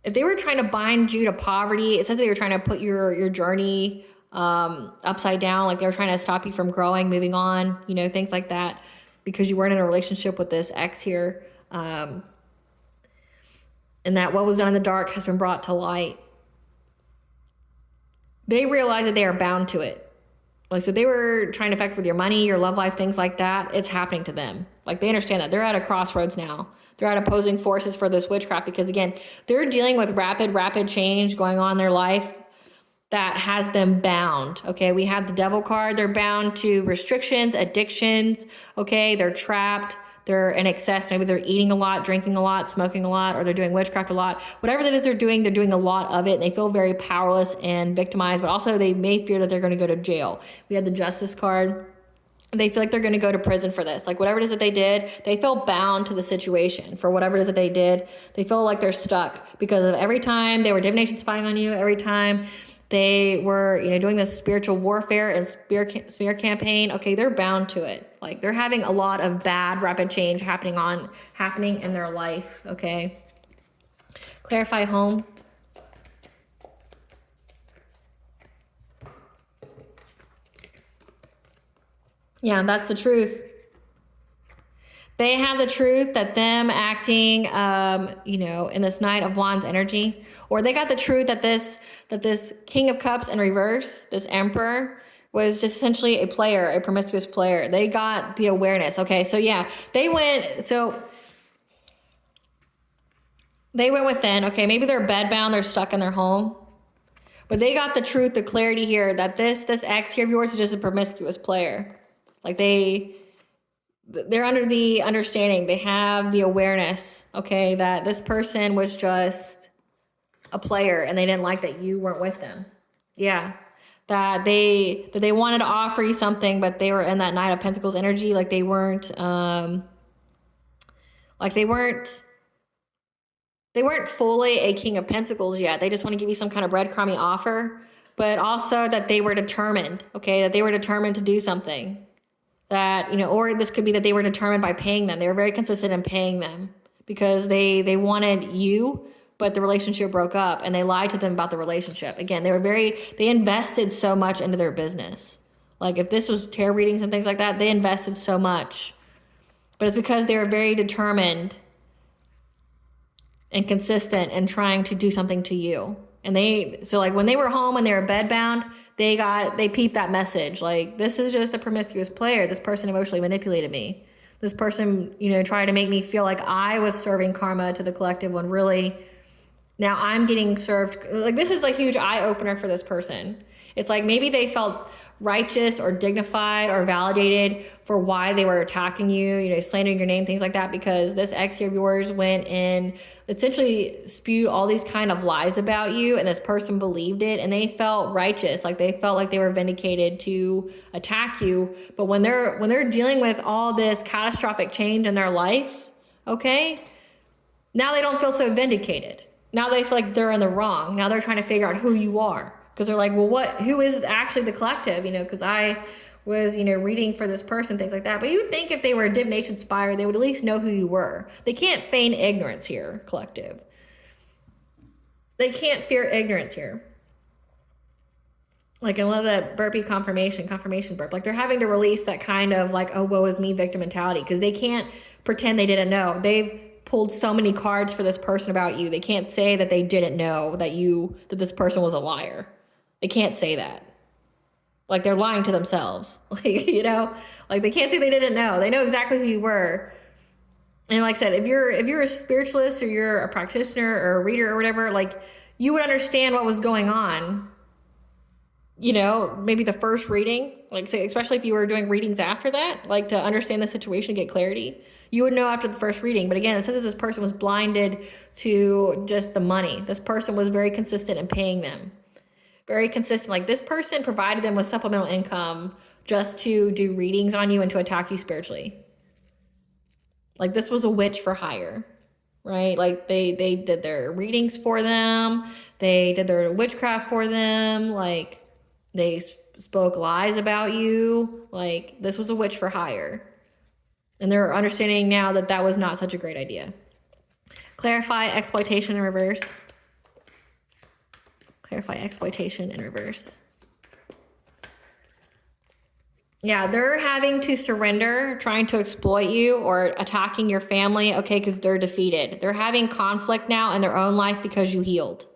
if they were trying to bind you to poverty, it says they were trying to put your journey upside down. Like they were trying to stop you from growing, moving on, you know, things like that, because you weren't in a relationship with this ex here. And that what was done in the dark has been brought to light. They realize that they are bound to it. Like, so they were trying to affect with your money, your love life, things like that. It's happening to them. Like they understand that they're at a crossroads now. They're at opposing forces for this witchcraft because again, they're dealing with rapid change going on in their life that has them bound. Okay. We have the devil card. They're bound to restrictions, addictions. Okay. They're trapped. They're in excess. Maybe they're eating a lot, drinking a lot, smoking a lot, or they're doing witchcraft a lot. Whatever that is they're doing a lot of it. And they feel very powerless and victimized, but also they may fear that they're going to go to jail. We had the justice card. They feel like they're going to go to prison for this. Like whatever it is that they did, they feel bound to the situation for whatever it is that they did. They feel like they're stuck because of every time they were divination spying on you, every time they were, you know, doing this spiritual warfare and smear campaign. Okay, they're bound to it. Like they're having a lot of bad, rapid change happening in their life. Okay. Clarify home. Yeah, that's the truth. They have the truth that them acting, you know, in this Knight of Wands energy, or they got the truth that this King of Cups in reverse, this Emperor, was just essentially a player, a promiscuous player. They got the awareness. Okay, so yeah, they went within. Okay, maybe they're bedbound, they're stuck in their home, but they got the truth, the clarity here that this ex here of yours is just a promiscuous player. Like they're under the understanding, they have the awareness, okay, that this person was just a player and they didn't like that you weren't with them. Yeah. That they wanted to offer you something, but they were in that Knight of Pentacles energy. Like they weren't fully a King of Pentacles yet. They just want to give you some kind of breadcrumby offer, but also that they were determined, okay, that they were determined to do something. That, you know, or this could be that they were determined by paying them. They were very consistent in paying them because they wanted you, but the relationship broke up and they lied to them about the relationship. Again, they invested so much into their business. Like if this was tarot readings and things like that, they invested so much, but it's because they were very determined and consistent in trying to do something to you. And so like when they were home and they were bedbound, they peeped that message. Like, this is just a promiscuous player. This person emotionally manipulated me. This person, you know, tried to make me feel like I was serving karma to the collective when really Now I'm getting served. Like, this is a huge eye opener for this person. It's like maybe they felt righteous or dignified or validated for why they were attacking you, you know, slandering your name, things like that, because this ex of yours went and essentially spewed all these kind of lies about you, and this person believed it, and they felt righteous, like they felt like they were vindicated to attack you. But when they're dealing with all this catastrophic change in their life, okay, now they don't feel so vindicated. Now they feel like they're in the wrong. Now they're trying to figure out who you are. Because they're like, well, who is actually the collective? You know, because I was, you know, reading for this person, things like that. But you would think if they were a divination spire, they would at least know who you were. They can't feign ignorance here, collective. They can't fear ignorance here. Like, I love that burpee confirmation burp. Like, they're having to release that kind of like, oh, woe is me victim mentality, because they can't pretend they didn't know. They've pulled so many cards for this person about you. They can't say that they didn't know that this person was a liar. They can't say that. Like, they're lying to themselves. Like, you know, like they can't say they didn't know. They know exactly who you were. And like I said, if you're a spiritualist or you're a practitioner or a reader or whatever, like, you would understand what was going on. You know, maybe the first reading, like, say, especially if you were doing readings after that, like, to understand the situation, get clarity, you would know after the first reading. But again, it says that this person was blinded to just the money. This person was very consistent in paying them. Very consistent. Like, this person provided them with supplemental income just to do readings on you and to attack you spiritually. Like, this was a witch for hire, right? Like, they did their readings for them. They did their witchcraft for them. Like, they spoke lies about you. Like, this was a witch for hire. And they're understanding now that that was not such a great idea. Clarify exploitation in reverse. Clarify exploitation in reverse. Yeah, they're having to surrender, trying to exploit you or attacking your family, okay, because they're defeated. They're having conflict now in their own life because you healed.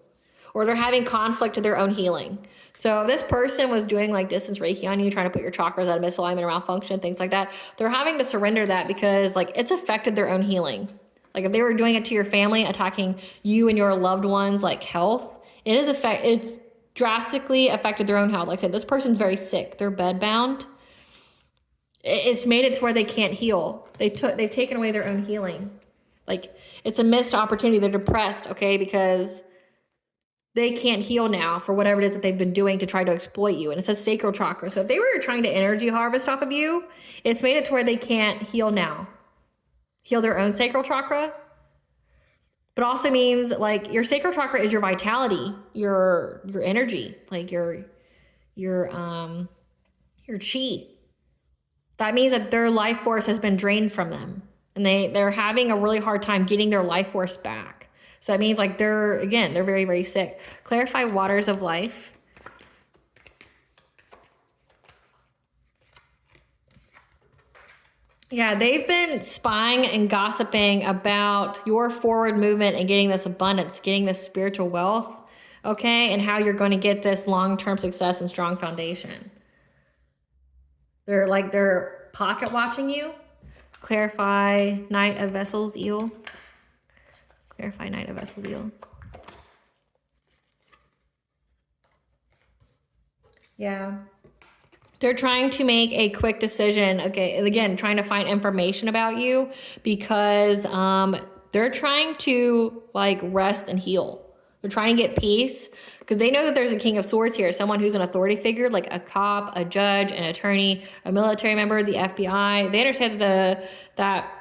Or they're having conflict to their own healing. So this person was doing like distance Reiki on you, trying to put your chakras out of misalignment, around function, things like that. They're having to surrender that because like it's affected their own healing. Like if they were doing it to your family, attacking you and your loved ones, like health, it's drastically affected their own health. Like I said, this person's very sick. They're bedbound. It's made it to where they can't heal. They've taken away their own healing. Like it's a missed opportunity. They're depressed, okay, because they can't heal now for whatever it is that they've been doing to try to exploit you. And it says sacral chakra. So if they were trying to energy harvest off of you, it's made it to where they can't heal now. Heal their own sacral chakra. But also means like your sacral chakra is your vitality, your energy, like your chi. That means that their life force has been drained from them. And they're having a really hard time getting their life force back. So that means like they're very, very sick. Clarify waters of life. Yeah, they've been spying and gossiping about your forward movement and getting this abundance, getting this spiritual wealth, okay, and how you're going to get this long-term success and strong foundation. They're pocket watching you. Clarify Knight of Vessels, eel. Clarify Knight of Vessels, eel. Yeah. They're trying to make a quick decision, okay, and again, trying to find information about you because they're trying to like rest and heal. They're trying to get peace because they know that there's a King of Swords here, someone who's an authority figure, like a cop, a judge, an attorney, a military member, the FBI. They understand that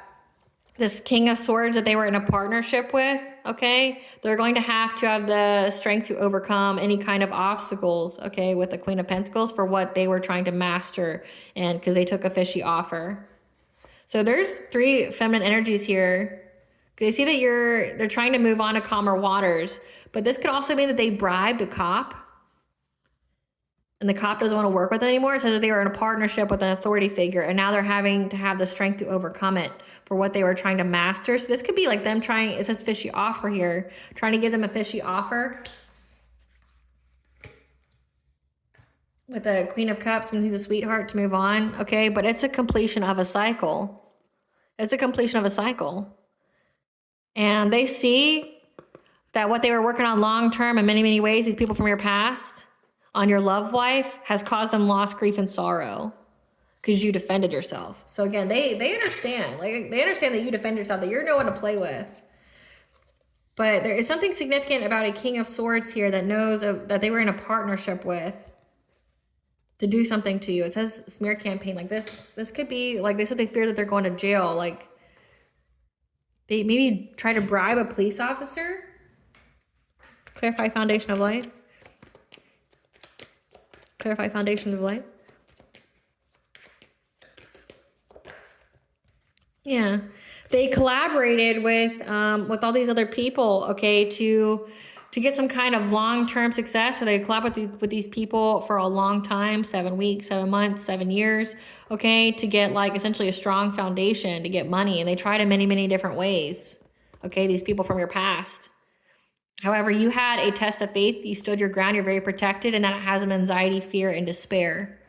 this King of Swords that they were in a partnership with, okay, they're going to have the strength to overcome any kind of obstacles, okay, with the Queen of Pentacles for what they were trying to master and because they took a fishy offer. So there's 3 feminine energies here. They see that they're trying to move on to calmer waters, but this could also mean that they bribed a cop and the cop doesn't want to work with them anymore. It says that they were in a partnership with an authority figure and now they're having to have the strength to overcome it for what they were trying to master. So this could be like them trying, it says fishy offer here, trying to give them a fishy offer. With the Queen of Cups, when he's a sweetheart to move on, okay? But it's a completion of a cycle. It's a completion of a cycle. And they see that what they were working on long-term in many, many ways, these people from your past, on your love life, has caused them loss, grief, and sorrow because you defended yourself. So again, they understand. Like, they understand that you defend yourself, that you're no one to play with. But there is something significant about a King of Swords here that knows that they were in a partnership with to do something to you. It says smear campaign. Like this could be, like they said, they fear that they're going to jail. Like they maybe try to bribe a police officer. Clarify foundation of life. Clarify foundations of life. Yeah. They collaborated with all these other people, okay, to get some kind of long-term success. So they collab with these people for a long time, 7 weeks, 7 months, 7 years, okay, to get like essentially a strong foundation, to get money. And they tried in many, many different ways, okay, these people from your past. However, you had a test of faith. You stood your ground. You're very protected, and that has some anxiety, fear, and despair.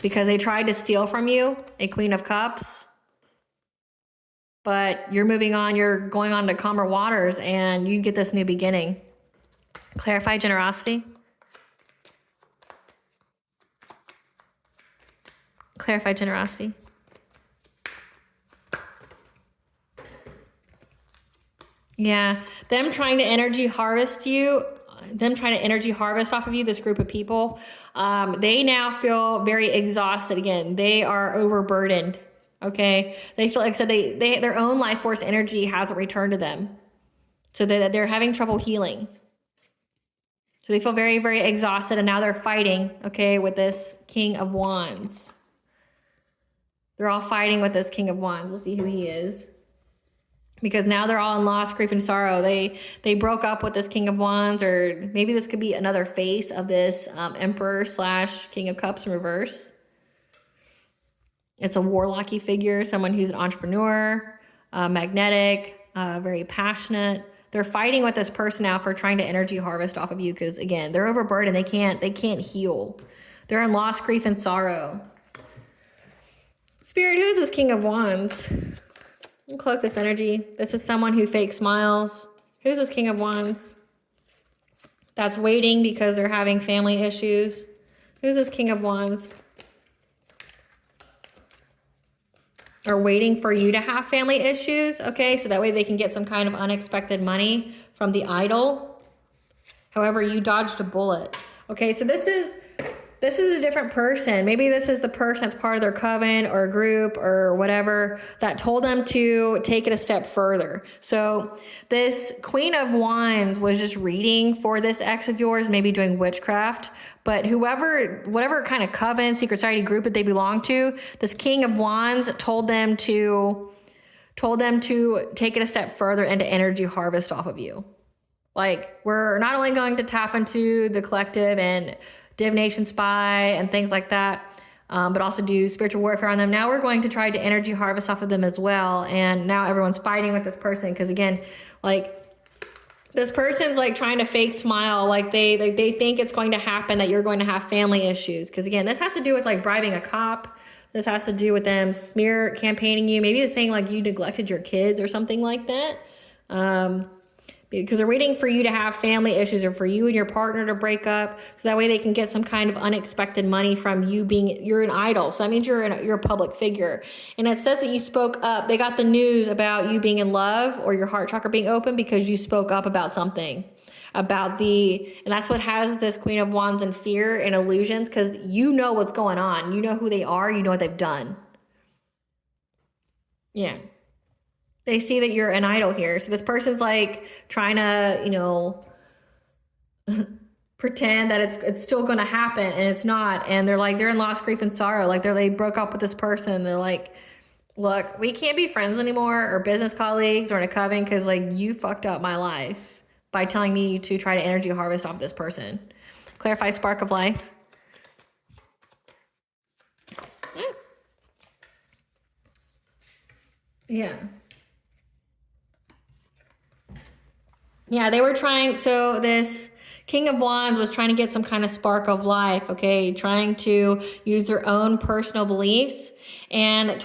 Because they tried to steal from you, a Queen of Cups. But you're moving on, you're going on to calmer waters, and you get this new beginning. Clarify generosity. Clarify generosity. Yeah, them trying to energy harvest you, them trying to energy harvest off of you, this group of people, they now feel very exhausted again. They are overburdened, okay? They feel like, so they their own life force energy hasn't returned to them. So they're having trouble healing. So they feel very, very exhausted, and now they're fighting, okay, with this King of Wands. They're all fighting with this King of Wands. We'll see who he is. Because now they're all in loss, grief, and sorrow. They broke up with this King of Wands, or maybe this could be another face of this Emperor / King of Cups in reverse. It's a warlocky figure, someone who's an entrepreneur, magnetic, very passionate. They're fighting with this person now for trying to energy harvest off of you because, again, they're overburdened. They can't heal. They're in loss, grief, and sorrow. Spirit, who is this King of Wands? Cloak this energy. This is someone who fake smiles. Who's this King of Wands? That's waiting because they're having family issues. Who's this King of Wands? Or waiting for you to have family issues, okay? So that way they can get some kind of unexpected money from the idol. However, you dodged a bullet. Okay, so this is a different person. Maybe this is the person that's part of their coven or group or whatever that told them to take it a step further. So this Queen of Wands was just reading for this ex of yours, maybe doing witchcraft. But whatever kind of coven, secret society group that they belong to, this King of Wands told them to take it a step further and to energy harvest off of you. Like, we're not only going to tap into the collective and divination spy and things like that, but also do spiritual warfare on them. Now we're going to try to energy harvest off of them as well. And now everyone's fighting with this person because, again, like, this person's like trying to fake smile, like they think it's going to happen, that you're going to have family issues. Because, again, this has to do with like bribing a cop. This has to do with them smear campaigning you. Maybe it's saying like you neglected your kids or something like that. Because they're waiting for you to have family issues or for you and your partner to break up, so that way they can get some kind of unexpected money from you you're an idol. So that means you're a public figure. And it says that you spoke up. They got the news about you being in love or your heart chakra being open because you spoke up about something. And that's what has this Queen of Wands in fear and illusions, because you know what's going on. You know who they are. You know what they've done. Yeah. They see that you're an idol here. So this person's like trying to, pretend that it's still going to happen, and it's not. And they're in loss, grief, and sorrow. Like they broke up with this person. They're like, look, we can't be friends anymore or business colleagues or in a coven because like you fucked up my life by telling me to try to energy harvest off this person. Clarify spark of life. Yeah. Yeah, they were trying, so this King of Wands was trying to get some kind of spark of life, okay, trying to use their own personal beliefs and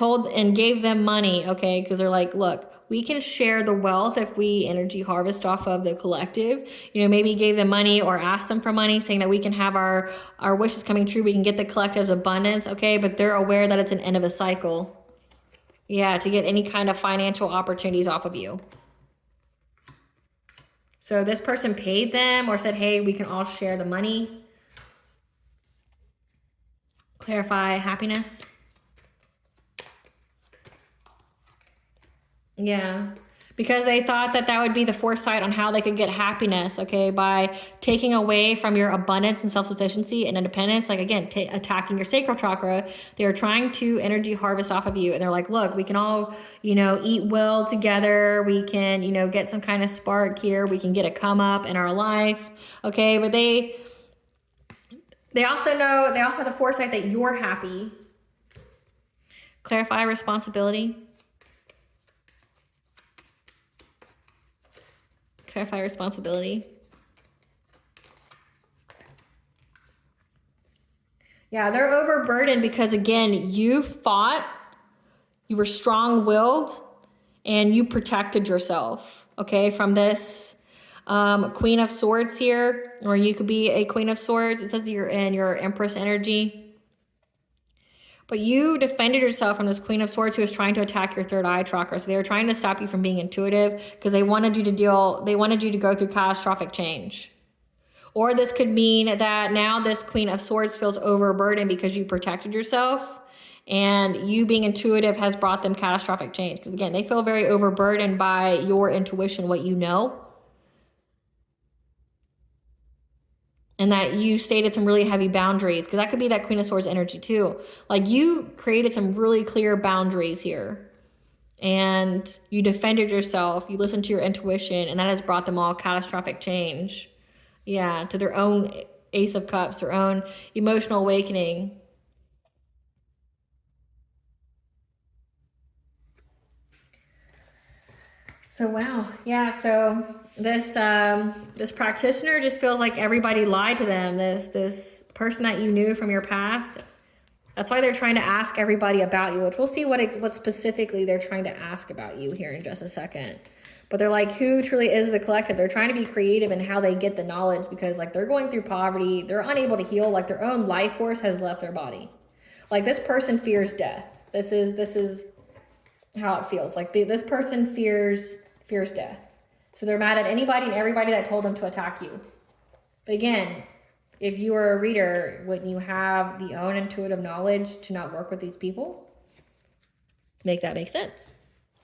gave them money, okay, because they're like, look, we can share the wealth if we energy harvest off of the collective. You know, maybe gave them money or asked them for money, saying that we can have our wishes coming true. We can get the collective's abundance, okay? But they're aware that it's an end of a cycle. Yeah, to get any kind of financial opportunities off of you. So this person paid them or said, hey, we can all share the money. Clarify happiness. Yeah, because they thought that that would be the foresight on how they could get happiness, okay, by taking away from your abundance and self-sufficiency and independence. Like, again, attacking your sacral chakra. They're trying to energy harvest off of you. And they're like, look, we can all, you know, eat well together. We can, you know, get some kind of spark here. We can get a come up in our life, okay? But they also know, they also have the foresight that you're happy. Clarify responsibility. Clarify responsibility. Yeah, they're overburdened because, again, you fought, you were strong-willed, and you protected yourself, okay, from this Queen of Swords here, or you could be a Queen of Swords. It says you're in your Empress energy. But you defended yourself from this Queen of Swords who was trying to attack your third eye chakra. So they were trying to stop you from being intuitive because they wanted you to go through catastrophic change. Or this could mean that now this Queen of Swords feels overburdened because you protected yourself, and you being intuitive has brought them catastrophic change. Because again, they feel very overburdened by your intuition, what you know. And that you stated some really heavy boundaries, because that could be that Queen of Swords energy too. Like, you created some really clear boundaries here, and you defended yourself. You listened to your intuition, and that has brought them all catastrophic change. Yeah, to their own Ace of Cups, their own emotional awakening. So, wow. Yeah, so this practitioner just feels like everybody lied to them. This person that you knew from your past. That's why they're trying to ask everybody about you, which we'll see what specifically they're trying to ask about you here in just a second. But they're like, who truly is the collective? They're trying to be creative in how they get the knowledge, because like they're going through poverty. They're unable to heal. Like, their own life force has left their body. Like, this person fears death. This is how it feels. Like, this person fears death. So they're mad at anybody and everybody that told them to attack you. But again, if you are a reader, wouldn't you have the own intuitive knowledge to not work with these people? Make that make sense,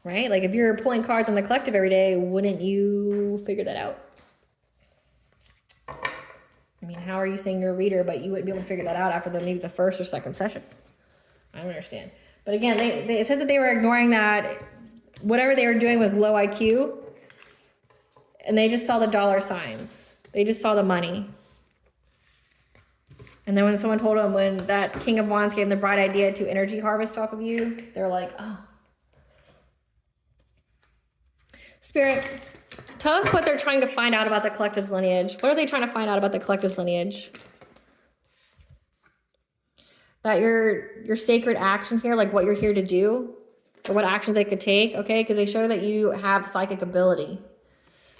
right? Like, if you're pulling cards on the collective every day, wouldn't you figure that out? I mean, how are you saying you're a reader, but you wouldn't be able to figure that out after maybe the first or second session? I don't understand. But again, it says that they were ignoring that whatever they were doing was low IQ, and they just saw the dollar signs. They just saw the money. And then when someone told them, when that King of Wands gave them the bright idea to energy harvest off of you, they're like, oh. Spirit, tell us what they're trying to find out about the collective's lineage. What are they trying to find out about the collective's lineage? That your sacred action here, like what you're here to do, or what actions they could take, okay? Because they show that you have psychic ability.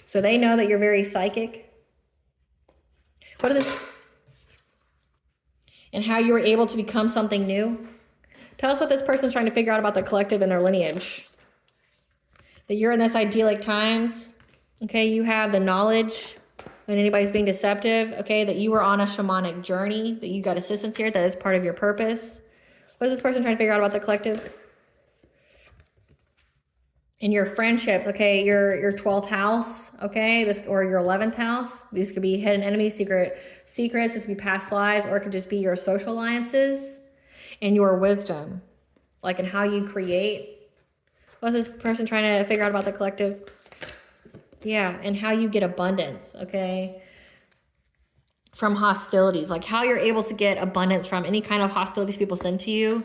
So they know that you're very psychic. What is this? And how you were able to become something new. Tell us what this person's trying to figure out about the collective and their lineage. That you're in this idyllic times, okay? You have the knowledge when anybody's being deceptive, okay? That you were on a shamanic journey, that you got assistance here, that is part of your purpose. What is this person trying to figure out about the collective? In your friendships, okay, your 12th house, okay, or your 11th house. These could be hidden enemies, secrets. This could be past lives, or it could just be your social alliances and your wisdom, like in how you create. What's this person trying to figure out about the collective? Yeah, and how you get abundance, okay, from hostilities, like how you're able to get abundance from any kind of hostilities people send to you.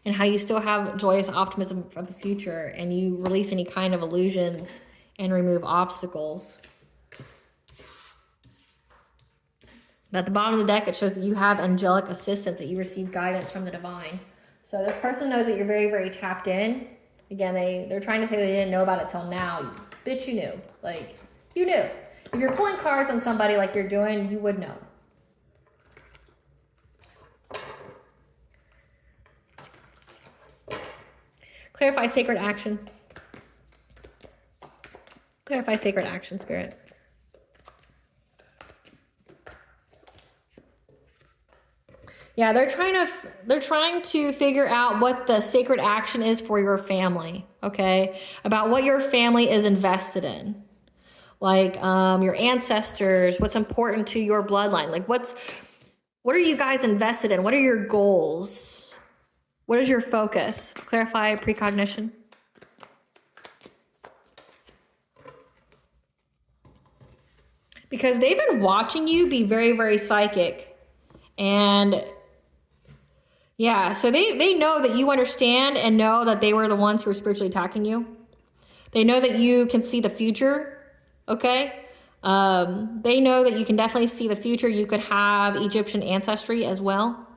And how you still have joyous optimism for the future, and you release any kind of illusions and remove obstacles. At the bottom of the deck, it shows that you have angelic assistance, that you receive guidance from the divine. So this person knows that you're very, very tapped in, Again, they're trying to say they didn't know about it till now. Bitch, you knew. Like, you knew. If you're pulling cards on somebody like you're doing, you would know. Clarify sacred action. Clarify sacred action, Spirit. Yeah, they're trying to figure out what the sacred action is for your family, okay? About what your family is invested in. Like your ancestors, what's important to your bloodline. Like what are you guys invested in? What are your goals? What is your focus? Clarify precognition. Because they've been watching you be very, very psychic. And yeah, so they know that you understand and know that they were the ones who were spiritually attacking you. They know that you can see the future, okay? They know that you can definitely see the future. You could have Egyptian ancestry as well.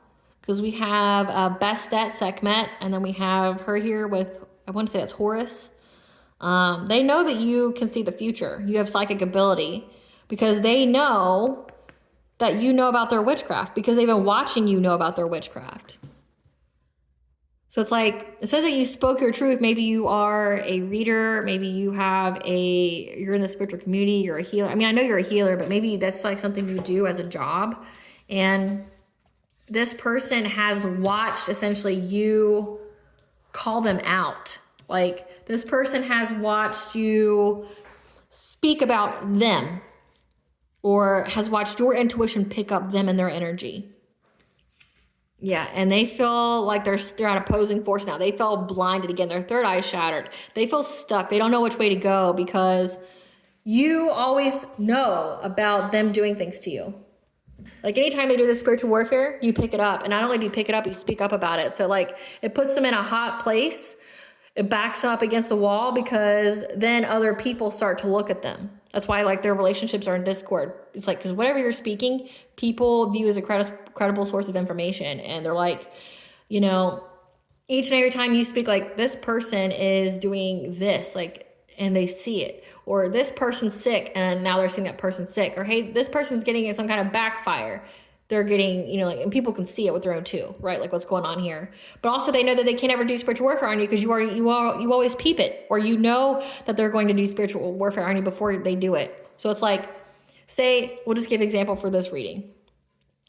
Because we have Bestet, Sekhmet, and then we have her here with, I want to say that's Horus. They know that you can see the future. You have psychic ability. Because they know that you know about their witchcraft. Because they've been watching you know about their witchcraft. So it's like, it says that you spoke your truth. Maybe you are a reader. Maybe you're in the spiritual community. You're a healer. I mean, I know you're a healer, but maybe that's like something you do as a job. And this person has watched essentially you call them out. Like this person has watched you speak about them or has watched your intuition pick up them and their energy. Yeah, and they feel like they're at opposing force now. They feel blinded again. Their third eye is shattered. They feel stuck. They don't know which way to go because you always know about them doing things to you. Like anytime they do this spiritual warfare, you pick it up. And not only do you pick it up, you speak up about it. So like it puts them in a hot place. It backs them up against the wall because then other people start to look at them. That's why like their relationships are in discord. It's like, because whatever you're speaking, people view as a credible source of information. And they're like, you know, each and every time you speak, like this person is doing this, like, and they see it. Or this person's sick and now they're seeing that person's sick. Or hey, this person's getting some kind of backfire. They're getting, you know, like, and people can see it with their own too, right? Like what's going on here. But also they know that they can't ever do spiritual warfare on you because you always peep it, or you know that they're going to do spiritual warfare on you before they do it. So it's like, say, we'll just give an example for this reading.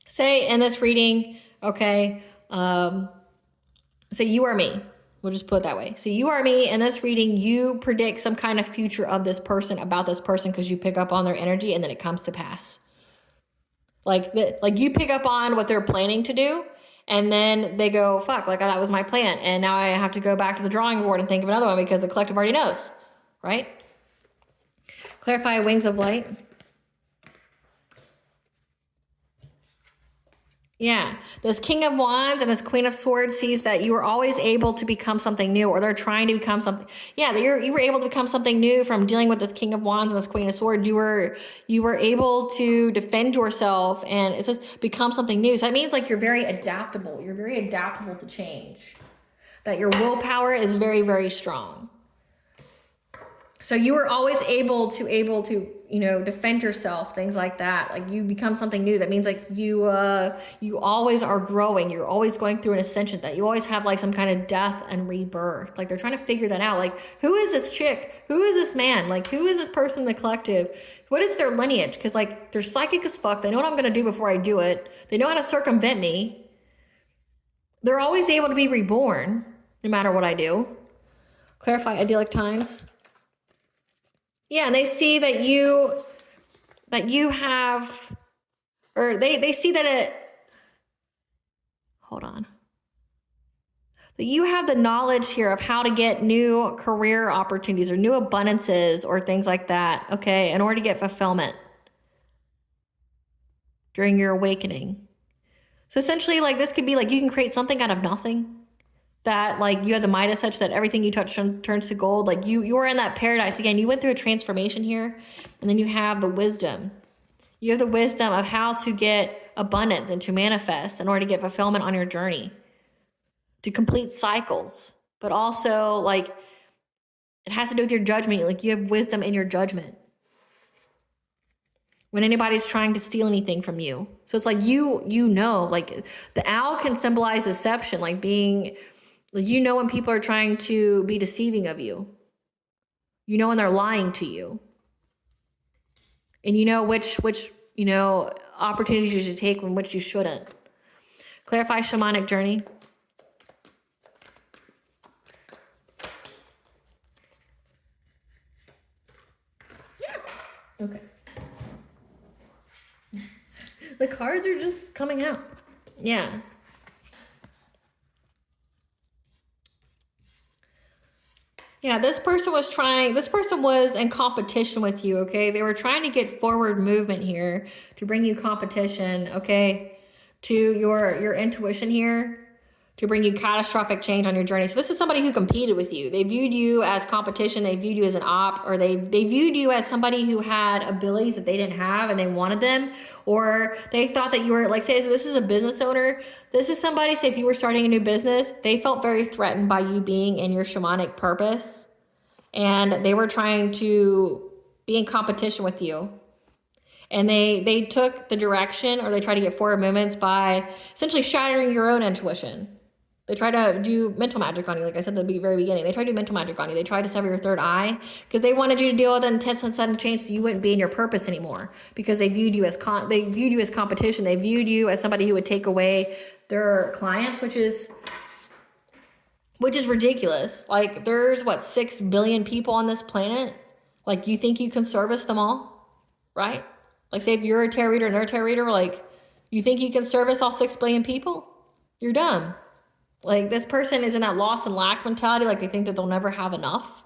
Say in this reading, okay, say you are me. We'll just put it that way. So you are me. In this reading, you predict some kind of future of this person, about this person, because you pick up on their energy and then it comes to pass. Like you pick up on what they're planning to do, and then they go, fuck, like that was my plan. And now I have to go back to the drawing board and think of another one because the collective already knows, right? Clarify wings of light. Yeah, this King of Wands and this Queen of Swords sees that you were always able to become something new, or they're trying to become something. Yeah, you were able to become something new from dealing with this King of Wands and this Queen of Swords. You were able to defend yourself, and it says become something new. So that means like you're very adaptable. You're very adaptable to change. That your willpower is very, very strong. So you were always able to, you know, defend yourself, things like that. Like you become something new. That means like you always are growing. You're always going through an ascension. That you always have like some kind of death and rebirth. Like they're trying to figure that out. Like who is this chick? Who is this man? Like who is this person in the collective? What is their lineage? Because like they're psychic as fuck. They know what I'm going to do before I do it. They know how to circumvent me. They're always able to be reborn no matter what I do. Clarify idyllic times. Yeah, and they see that you have, or they see that hold on. That you have the knowledge here of how to get new career opportunities or new abundances or things like that, okay, in order to get fulfillment during your awakening. So essentially, like this could be like you can create something out of nothing. That like you had the Midas touch that everything you touch turns to gold. Like you were in that paradise again. You went through a transformation here, and then you have the wisdom. You have the wisdom of how to get abundance and to manifest in order to get fulfillment on your journey, to complete cycles, but also like It has to do with your judgment. Like you have wisdom in your judgment when anybody's trying to steal anything from you. So it's like like the owl can symbolize deception, like being, like, when people are trying to be deceiving of you. When they're lying to you. And which opportunities you should take and which you shouldn't. Clarify shamanic journey. Yeah. Okay. The cards are just coming out. Yeah. Yeah, this person was in competition with you, okay? They were trying to get forward movement here to bring you competition, okay? To your intuition here, to bring you catastrophic change on your journey. So this is somebody who competed with you. They viewed you as competition. They viewed you as an op, or they viewed you as somebody who had abilities that they didn't have and they wanted them, or they thought that you were, like, say, so this is a business owner. This is somebody, say if you were starting a new business, they felt very threatened by you being in your shamanic purpose, and they were trying to be in competition with you. And they took the direction, or they tried to get forward movements by essentially shattering your own intuition. They try to do mental magic on you, like I said at the very beginning. They try to do mental magic on you. They try to sever your third eye because they wanted you to deal with an intense and sudden change, so you wouldn't be in your purpose anymore, because they viewed you as competition. They viewed you as somebody who would take away their clients, which is ridiculous. Like, there's 6 billion people on this planet. Like, you think you can service them all, right? Like, say if you're a tarot reader and they're a tarot reader, like, you think you can service all 6 billion people? You're dumb. Like, this person is in that loss and lack mentality. Like, they think that they'll never have enough.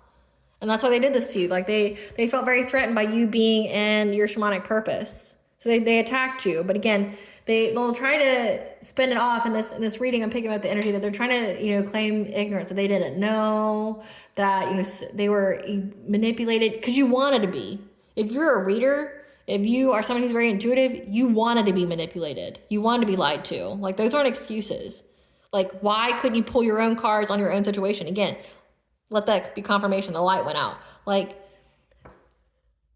And that's why they did this to you. Like, they felt very threatened by you being in your shamanic purpose. So they attacked you. But again, they'll try to spin it off in this reading. I'm picking up the energy that they're trying to, claim ignorance, that they didn't know, that, they were manipulated because you wanted to be. If you're a reader, if you are somebody who's very intuitive, you wanted to be manipulated. You wanted to be lied to. Like, those aren't excuses. Like, why couldn't you pull your own cards on your own situation? Again, let that be confirmation. The light went out. Like,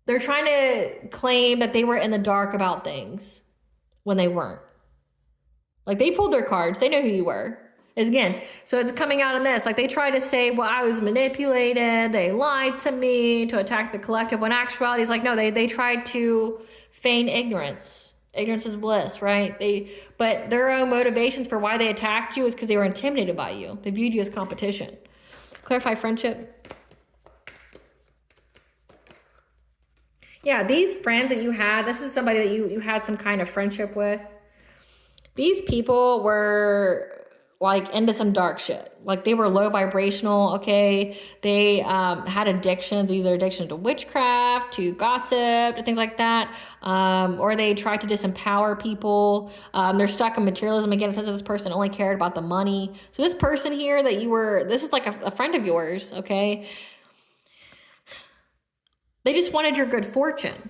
they're trying to claim that they were in the dark about things when they weren't. Like, they pulled their cards. They know who you were. Again, so it's coming out in this. Like, they try to say, well, I was manipulated. They lied to me to attack the collective. When actuality is like, no, they tried to feign ignorance. Ignorance is bliss, right? But their own motivations for why they attacked you is because they were intimidated by you. They viewed you as competition. Clarify friendship. Yeah, these friends that you had, this is somebody that you had some kind of friendship with. These people were like into some dark shit. Like, they were low vibrational, okay? They had addictions, either addiction to witchcraft, to gossip, to things like that. Or they tried to disempower people. They're stuck in materialism. Again, it says that this person only cared about the money. So this person here this is like a friend of yours, okay? They just wanted your good fortune.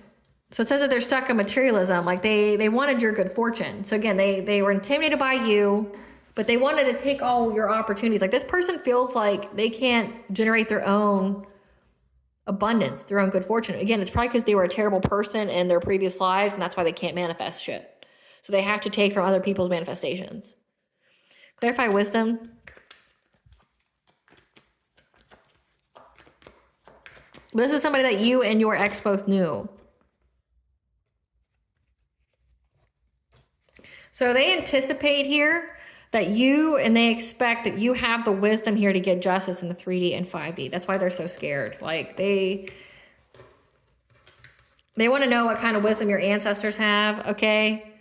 So it says that they're stuck in materialism. Like, they wanted your good fortune. So again, they were intimidated by you, but they wanted to take all your opportunities. Like, this person feels like they can't generate their own abundance, their own good fortune. Again, it's probably because they were a terrible person in their previous lives, and that's why they can't manifest shit. So they have to take from other people's manifestations. Clarify wisdom. This is somebody that you and your ex both knew. So they anticipate here that they expect that you have the wisdom here to get justice in the 3D and 5D. That's why they're so scared. Like, they want to know what kind of wisdom your ancestors have, okay?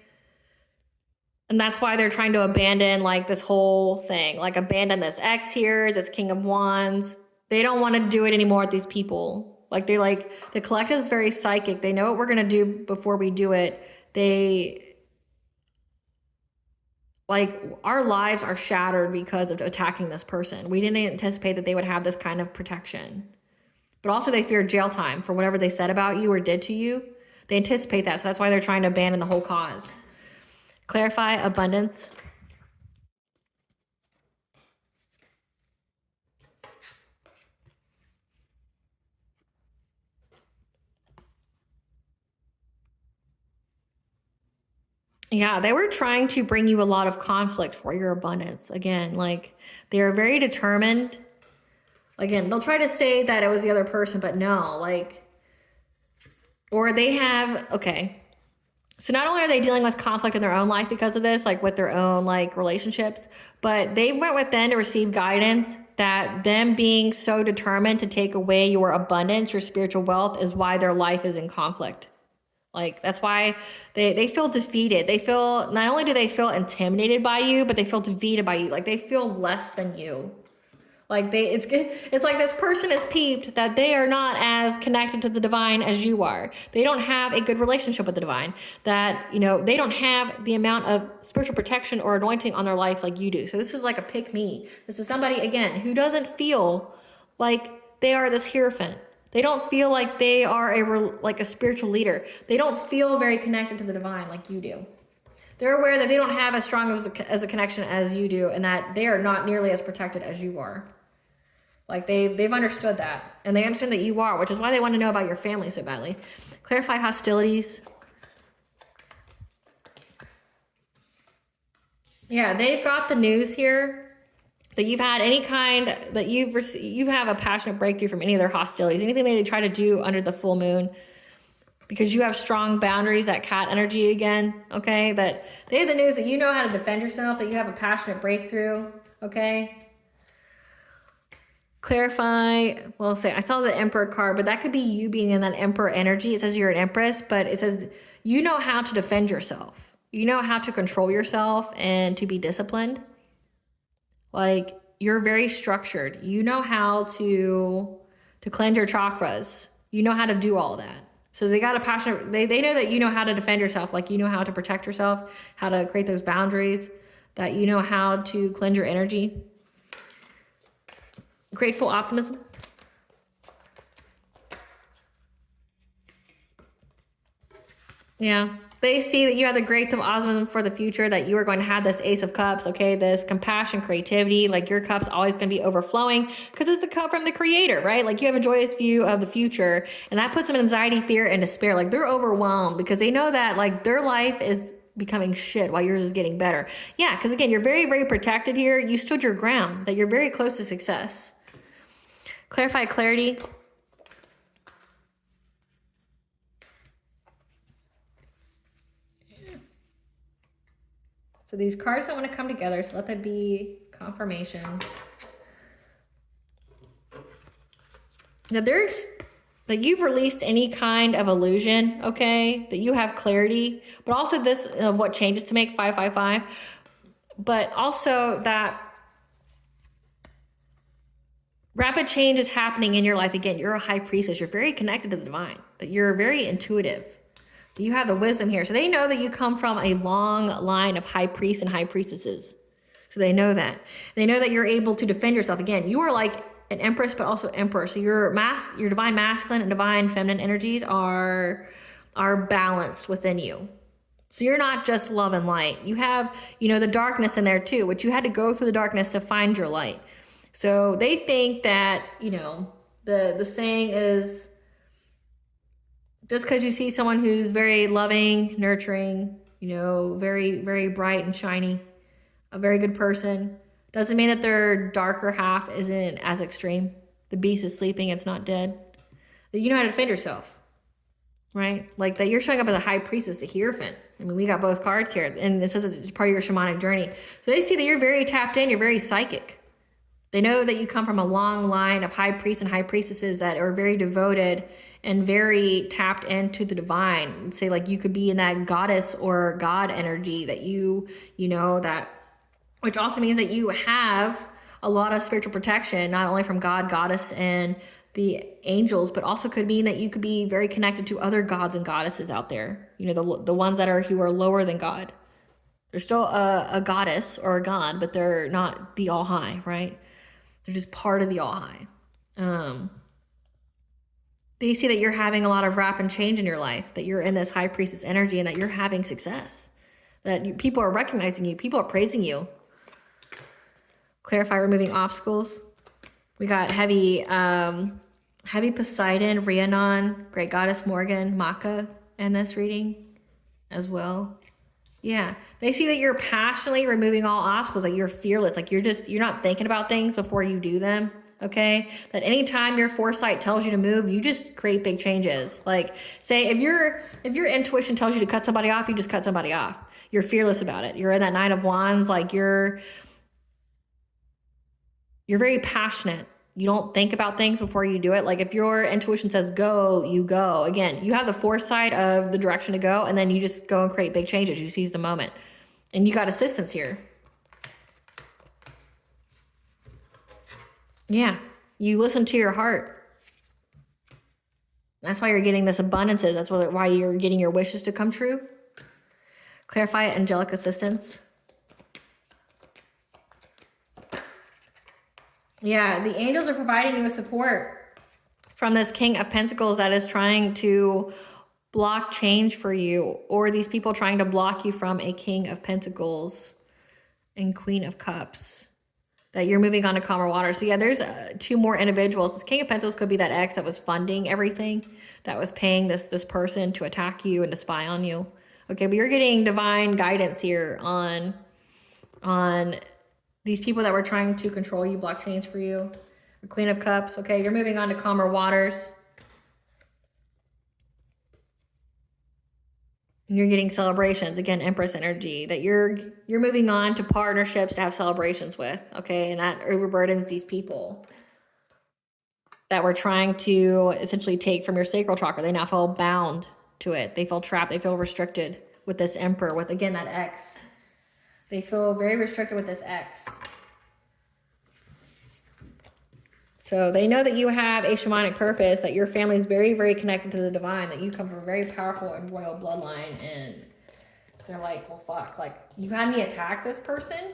And that's why they're trying to abandon, like, this whole thing. Like, abandon this ex here, this King of Wands. They don't want to do it anymore with these people. Like, the collective is very psychic. They know what we're going to do before we do it. Like, our lives are shattered because of attacking this person. We didn't anticipate that they would have this kind of protection. But also, they fear jail time for whatever they said about you or did to you. They anticipate that, so that's why they're trying to abandon the whole cause. Clarify abundance. Yeah, they were trying to bring you a lot of conflict for your abundance. Again, like they are very determined. Again, they'll try to say that it was the other person, but no, like, or they have, okay. So not only are they dealing with conflict in their own life because of this, like with their own like relationships, but they went within to receive guidance that them being so determined to take away your abundance, your spiritual wealth, is why their life is in conflict. Like, that's why they feel defeated. They feel, not only do they feel intimidated by you, but they feel defeated by you. Like, they feel less than you. Like, it's like this person is peeped that they are not as connected to the divine as you are. They don't have a good relationship with the divine. That, you know, they don't have the amount of spiritual protection or anointing on their life like you do. So this is like a pick me. This is somebody, again, who doesn't feel like they are this hierophant. They don't feel like they are like a spiritual leader. They don't feel very connected to the divine like you do. They're aware that they don't have as strong as a connection as you do, and that they are not nearly as protected as you are. Like they've understood that, and they understand that you are, which is why they want to know about your family so badly. Clarify hostilities. Yeah, they've got the news here that you've had any kind, that you have a passionate breakthrough from any of their hostilities, anything that they try to do under the full moon, because you have strong boundaries, that cat energy again, okay? That they have the news that you know how to defend yourself, that you have a passionate breakthrough, okay? Clarify, well, say, I saw the Emperor card, but that could be you being in that Emperor energy. It says you're an Empress, but it says you know how to defend yourself. You know how to control yourself and to be disciplined. Like, you're very structured. You know how to cleanse your chakras. You know how to do all that. So they got a passion. They know that you know how to defend yourself. Like, you know how to protect yourself, how to create those boundaries, that you know how to cleanse your energy. Grateful optimism. Yeah. They see that you have the great optimism for the future, that you are going to have this Ace of Cups, okay? This compassion, creativity, like your cup's always going to be overflowing because it's the cup from the creator, right? Like you have a joyous view of the future, and that puts them in anxiety, fear, and despair. Like they're overwhelmed because they know that like their life is becoming shit while yours is getting better. Yeah, because again, you're very, very protected here. You stood your ground, that you're very close to success. Clarify clarity. So these cards don't want to come together, so let that be confirmation. Now that you've released any kind of illusion, okay? That you have clarity, but also this what changes to make 555, but also that rapid change is happening in your life. Again, you're a high priestess. You're very connected to the divine, that you're very intuitive. You have the wisdom here. So they know that you come from a long line of high priests and high priestesses. So they know that. They know that you're able to defend yourself. Again, you are like an empress, but also emperor. So your divine masculine and divine feminine energies are balanced within you. So you're not just love and light. You have, the darkness in there too, which you had to go through the darkness to find your light. So they think that, the saying is, just because you see someone who's very loving, nurturing, very, very bright and shiny, a very good person, doesn't mean that their darker half isn't as extreme. The beast is sleeping, it's not dead. That you know how to defend yourself, right? Like that you're showing up as a high priestess, a hierophant. I mean, we got both cards here, and it says it's part of your shamanic journey. So they see that you're very tapped in, you're very psychic. They know that you come from a long line of high priests and high priestesses that are very devoted and very tapped into the divine. Say like you could be in that goddess or god energy, that that, which also means that you have a lot of spiritual protection, not only from God, goddess, and the angels, but also could mean that you could be very connected to other gods and goddesses out there. The ones who are lower than God. They're still a goddess or a god, but they're not the all high, right? They're just part of the all high. They see that you're having a lot of rapid change in your life, that you're in this high priestess energy, and that you're having success, that people are recognizing you, people are praising you. Clarify removing obstacles. We got heavy Poseidon, Rhiannon, Great Goddess Morgan, Maka in this reading as well. Yeah. They see that you're passionately removing all obstacles, like you're fearless, like you're not thinking about things before you do them. Okay. That anytime your foresight tells you to move, you just create big changes. Like say if your intuition tells you to cut somebody off, you just cut somebody off. You're fearless about it. You're in that Knight of Wands, like you're very passionate. You don't think about things before you do it. Like if your intuition says go, you go. Again, you have the foresight of the direction to go, and then you just go and create big changes. You seize the moment. And you got assistance here. Yeah. You listen to your heart. That's why you're getting this abundances. That's why you're getting your wishes to come true. Clarify angelic assistance. Yeah, the angels are providing you with support from this King of Pentacles that is trying to block change for you, or these people trying to block you from a King of Pentacles and Queen of Cups, that you're moving on to calmer water. So yeah, there's two more individuals. This King of Pentacles could be that ex that was funding everything, that was paying this person to attack you and to spy on you. Okay, but you're getting divine guidance here on these people that were trying to control you, block change for you. The Queen of Cups. Okay, you're moving on to calmer waters. You're getting celebrations. Again, Empress energy. That you're moving on to partnerships to have celebrations with. Okay, and that overburdens these people that were trying to essentially take from your sacral chakra. They now feel bound to it. They feel trapped. They feel restricted with this Emperor, with, again, that X. They feel very restricted with this X. So they know that you have a shamanic purpose, that your family is very, very connected to the divine, that you come from a very powerful and royal bloodline, and they're like, well, fuck, like, you had me attack this person?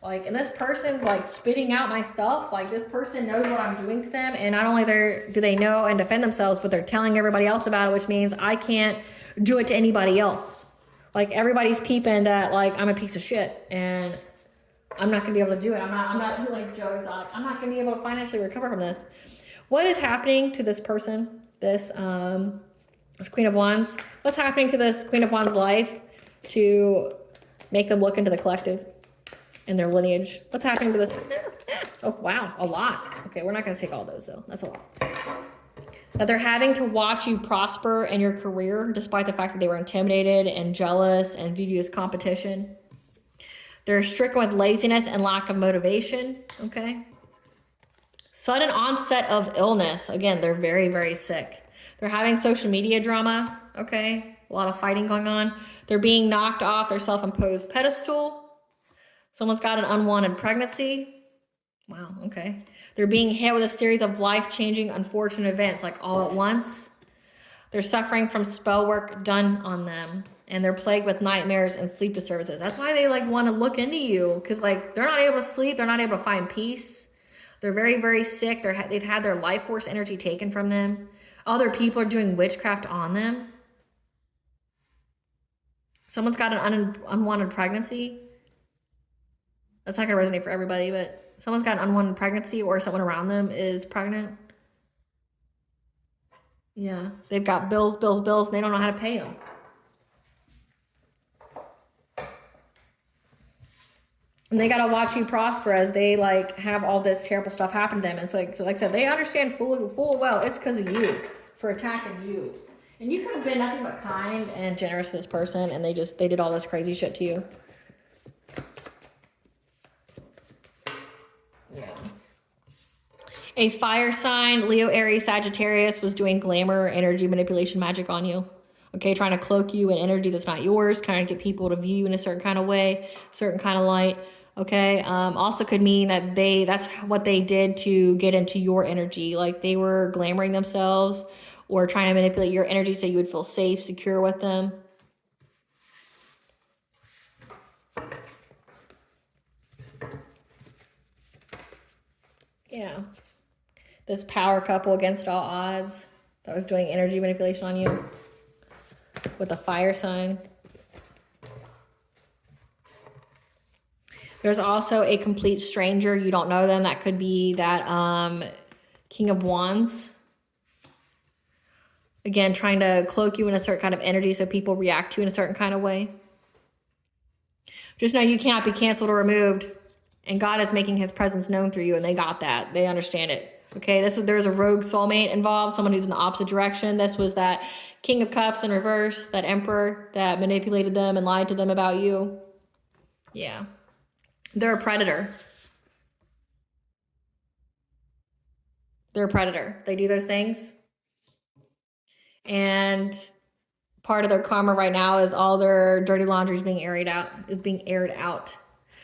Like, and this person's like spitting out my stuff. Like, this person knows what I'm doing to them, and not only do they know and defend themselves, but they're telling everybody else about it, which means I can't do it to anybody else. Like, everybody's peeping that, like, I'm a piece of shit, and I'm not going to be able to do it. I'm not like Joe Exotic. I'm not going to be able to financially recover from this. What is happening to this person, this Queen of Wands? What's happening to this Queen of Wands life to make them look into the collective and their lineage? What's happening to this? Oh, wow, a lot. Okay, we're not going to take all those, though. That's a lot. That they're having to watch you prosper in your career, despite the fact that they were intimidated and jealous and viewed you as competition. They're stricken with laziness and lack of motivation, okay? Sudden onset of illness. Again, they're very, very sick. They're having social media drama, okay? A lot of fighting going on. They're being knocked off their self-imposed pedestal. Someone's got an unwanted pregnancy. Wow, okay. They're being hit with a series of life-changing, unfortunate events, like all at once. They're suffering from spell work done on them, and they're plagued with nightmares and sleep disturbances. That's why they like want to look into you, because like they're not able to sleep, they're not able to find peace. They're very, very sick. They've had their life force energy taken from them. Other people are doing witchcraft on them. Someone's got an unwanted pregnancy. That's not going to resonate for everybody, but someone's got an unwanted pregnancy, or someone around them is pregnant. Yeah, they've got bills, and they don't know how to pay them. And they got to watch you prosper as they like have all this terrible stuff happen to them. It's like I said, they understand full well it's because of you, for attacking you. And you could have been nothing but kind and generous to this person, and they did all this crazy shit to you. Yeah. A fire sign, Leo, Aries, Sagittarius, was doing glamour, energy manipulation, magic on you. Okay, trying to cloak you in energy that's not yours, kind of get people to view you in a certain kind of way, certain kind of light. Okay, also could mean that that's what they did to get into your energy. Like they were glamoring themselves or trying to manipulate your energy so you would feel safe, secure with them. Yeah. This power couple against all odds that was doing energy manipulation on you with a fire sign. There's also a complete stranger. You don't know them. That could be that King of Wands. Again, trying to cloak you in a certain kind of energy so people react to you in a certain kind of way. Just know you cannot be canceled or removed. And God is making his presence known through you, and they got that. They understand it. Okay, there's a rogue soulmate involved, someone who's in the opposite direction. This was that King of Cups in reverse, that Emperor that manipulated them and lied to them about you. Yeah. They're a predator. They're a predator. They do those things. And part of their karma right now is all their dirty laundry is being aired out.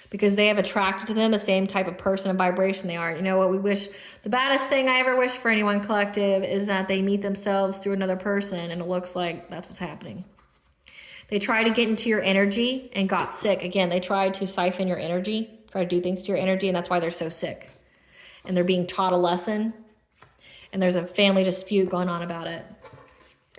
Because they have attracted to them the same type of person and vibration they are. You know what we wish, the baddest thing I ever wish for anyone collective is that they meet themselves through another person, and it looks like that's what's happening. They try to get into your energy and got sick. Again, they tried to siphon your energy, try to do things to your energy, and that's why they're so sick. And they're being taught a lesson, and there's a family dispute going on about it.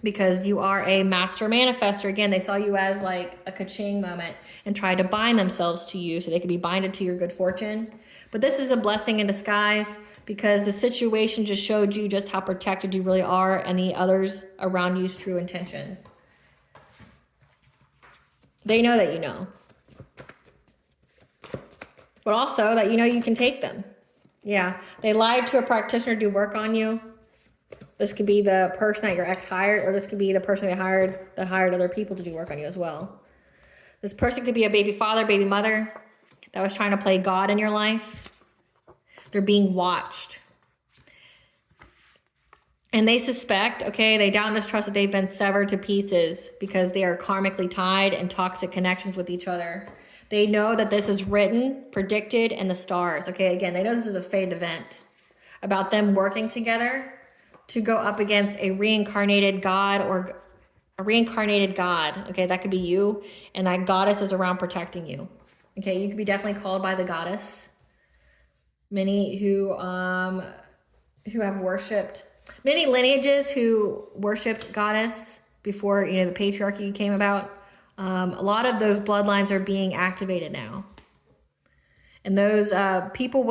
Because you are a master manifester. Again, they saw you as like a ka-ching moment and tried to bind themselves to you so they could be binded to your good fortune. But this is a blessing in disguise because the situation just showed you just how protected you really are and the others around you's true intentions. They know that you know. But also that you know you can take them. Yeah, they lied to a practitioner to do work on you. This could be the person that your ex hired, or this could be the person they hired that hired other people to do work on you as well. This person could be a baby father, baby mother that was trying to play God in your life. They're being watched. And they suspect, okay, they doubt and distrust that they've been severed to pieces because they are karmically tied in toxic connections with each other. They know that this is written, predicted in the stars. Okay, again, they know this is a fate event about them working together to go up against a reincarnated God or a reincarnated God. Okay, that could be you, and that goddess is around protecting you. Okay, you could be definitely called by the goddess. Many who have worshipped, many lineages who worshipped goddess before, you know, the patriarchy came about. A lot of those bloodlines are being activated now. And those people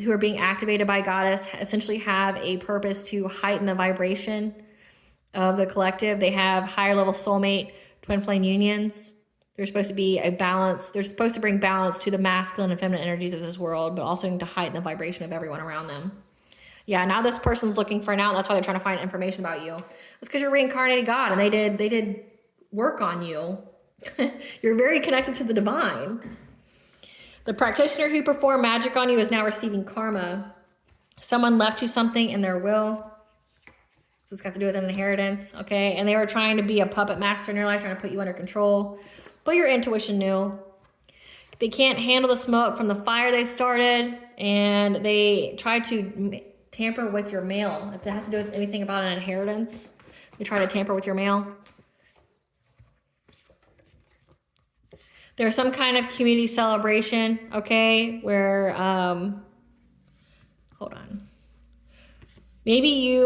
who are being activated by goddess essentially have a purpose to heighten the vibration of the collective. They have higher level soulmate twin flame unions. They're supposed to be a balance. They're supposed to bring balance to the masculine and feminine energies of this world, but also to heighten the vibration of everyone around them. Yeah, now this person's looking for an out. That's why they're trying to find information about you. It's because you're reincarnated God, and they did work on you. You're very connected to the divine. The practitioner who performed magic on you is now receiving karma. Someone left you something in their will. This got to do with an inheritance, okay? And they were trying to be a puppet master in your life, trying to put you under control. But your intuition knew. They can't handle the smoke from the fire they started, and they tried to tamper with your mail. If it has to do with anything about an inheritance, they try to tamper with your mail. There's some kind of community celebration, okay, where, hold on. Maybe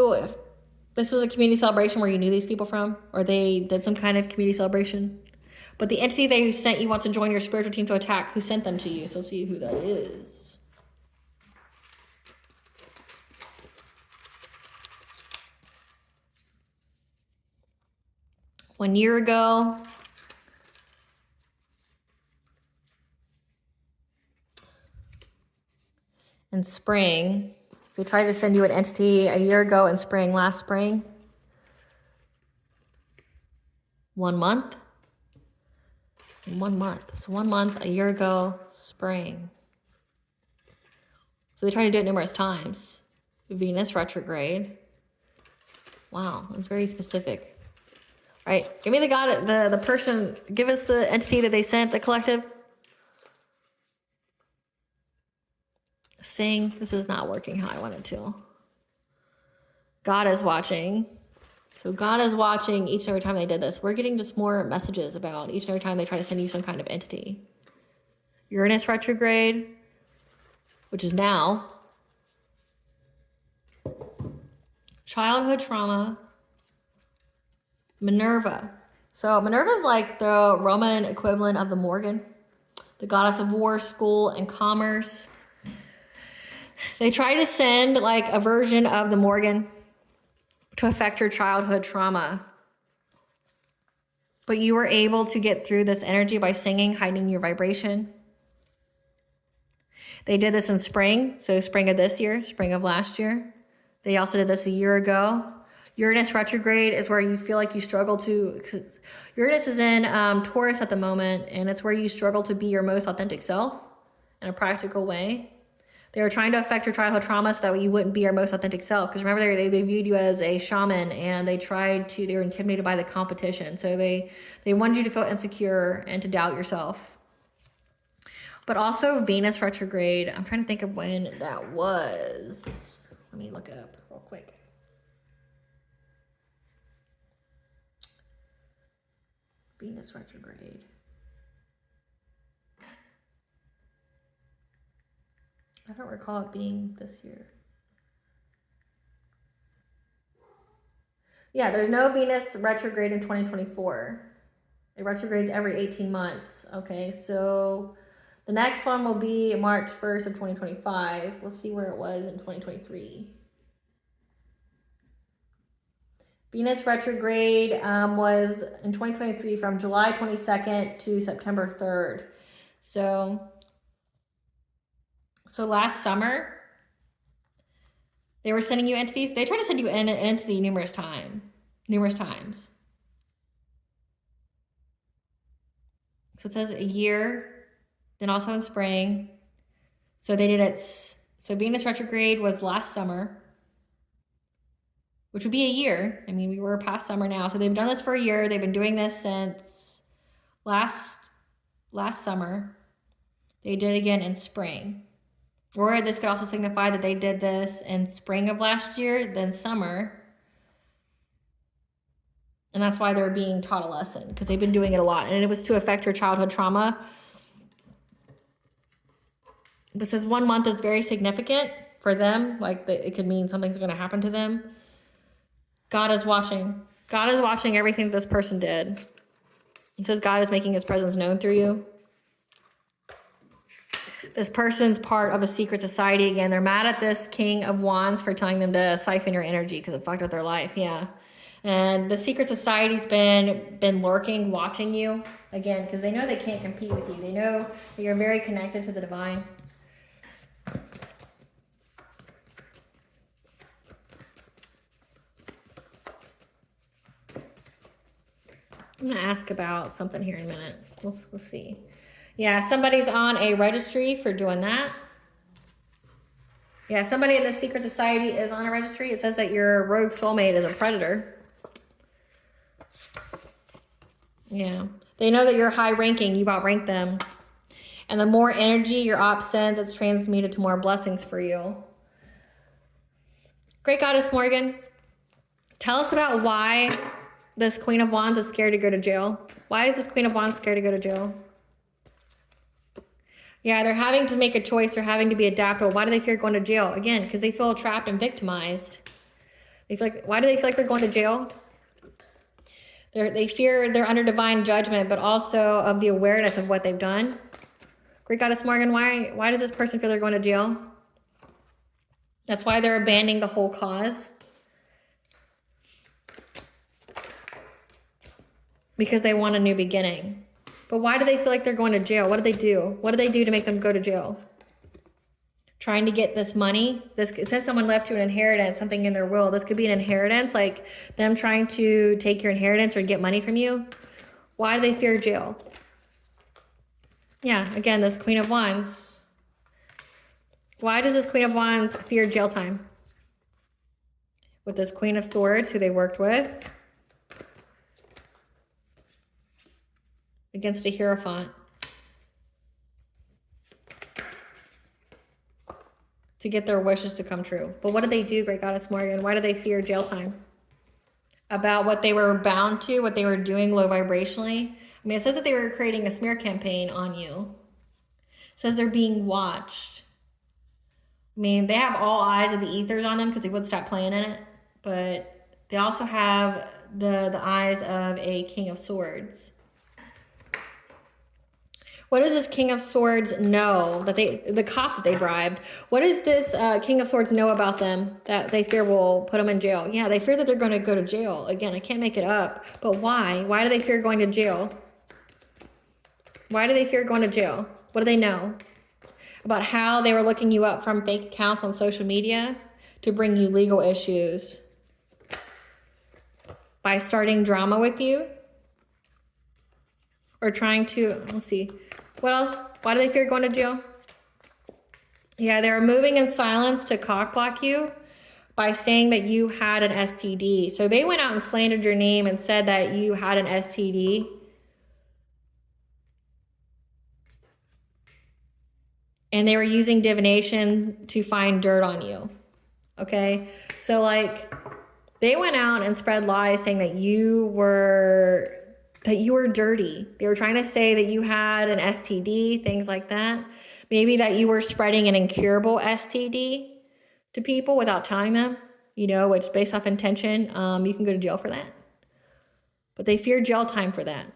this was a community celebration where you knew these people from, or they did some kind of community celebration. But the entity they sent you wants to join your spiritual team to attack. Who sent them to you? So let's see who that is. One year ago, in spring, they tried to send you an entity a year ago in spring, last spring. 1 month. 1 month. So 1 month, a year ago, spring. So they tried to do it numerous times. Venus retrograde. Wow, that's very specific. All right, give me the person, give us the entity that they sent, the collective. Saying this is not working how I want it to. God is watching. So God is watching each and every time they did this. We're getting just more messages about each and every time they try to send you some kind of entity. Uranus retrograde, which is now. Childhood trauma. Minerva. So Minerva is like the Roman equivalent of the Morgan, the goddess of war, school, and commerce. They try to send like a version of the Morgan to affect your childhood trauma. But you were able to get through this energy by singing, heightening your vibration. They did this in spring, so spring of this year, spring of last year. They also did this a year ago. Uranus retrograde is where you feel like you struggle to, Uranus is in Taurus at the moment, and it's where you struggle to be your most authentic self in a practical way. They were trying to affect your childhood trauma so that way you wouldn't be your most authentic self. Because remember, they viewed you as a shaman, and they were intimidated by the competition. So they wanted you to feel insecure and to doubt yourself. But also Venus retrograde, I'm trying to think of when that was. Let me look it up real quick. Venus retrograde. I don't recall it being this year. Yeah, there's no Venus retrograde in 2024. It retrogrades every 18 months. Okay, so the next one will be March 1st of 2025. Let's see where it was in 2023. Venus retrograde was in 2023 from July 22nd to September 3rd. So last summer, they were sending you entities. They tried to send you an entity numerous times. So it says a year, then also in spring. So they did it. So Venus retrograde was last summer, which would be a year. I mean, we were past summer now. So they've done this for a year. They've been doing this since last summer. They did it again in spring. Or this could also signify that they did this in spring of last year, then summer. And that's why they're being taught a lesson, because they've been doing it a lot. And it was to affect your childhood trauma. This is 1 month is very significant for them. Like it could mean something's going to happen to them. God is watching. God is watching everything this person did. It says God is making his presence known through you. This person's part of a secret society. Again, they're mad at this King of Wands for telling them to siphon your energy because it fucked up their life. Yeah. And the secret society's been lurking, watching you. Again, because they know they can't compete with you. They know that you're very connected to the divine. I'm going to ask about something here in a minute. We'll see. Yeah, somebody's on a registry for doing that. Yeah, somebody in the secret society is on a registry. It says that your rogue soulmate is a predator. Yeah. They know that you're high ranking. You've outranked them. And the more energy your op sends, it's transmuted to more blessings for you. Great Goddess Morgan, tell us about why this Queen of Wands is scared to go to jail. Why is this Queen of Wands scared to go to jail? Yeah, they're having to make a choice. They're having to be adaptable. Why do they fear going to jail? Again, because they feel trapped and victimized. They feel like, why do they feel like they're going to jail? They fear they're under divine judgment, but also of the awareness of what they've done. Great Goddess Morgan, why does this person feel they're going to jail? That's why they're abandoning the whole cause. Because they want a new beginning. But why do they feel like they're going to jail? What do they do? What do they do to make them go to jail? Trying to get this money. It says someone left you an inheritance, something in their will. This could be an inheritance, like them trying to take your inheritance or get money from you. Why do they fear jail? Yeah, again, this Queen of Wands. Why does this Queen of Wands fear jail time? With this Queen of Swords, who they worked with. Against a Hierophant. To get their wishes to come true. But what did they do, Great Goddess Morgan? Why do they fear jail time? About what they were bound to, what they were doing low vibrationally. I mean, it says that they were creating a smear campaign on you. It says they're being watched. I mean, they have all eyes of the ethers on them because they would stop playing in it. But they also have the eyes of a King of Swords. What does this King of Swords know that the cop that they bribed? What does this King of Swords know about them that they fear will put them in jail? Yeah, they fear that they're going to go to jail. Again, I can't make it up. But why? Why do they fear going to jail? Why do they fear going to jail? What do they know about how they were looking you up from fake accounts on social media to bring you legal issues? By starting drama with you? Or trying to, let's see. What else? Why do they fear going to jail? Yeah, they were moving in silence to cockblock you by saying that you had an STD. So they went out and slandered your name and said that you had an STD. And they were using divination to find dirt on you. Okay? So like, they went out and spread lies saying that you were dirty. They were trying to say that you had an STD, things like that. Maybe that you were spreading an incurable STD to people without telling them, you know, which based off intention, you can go to jail for that. But they fear jail time for that.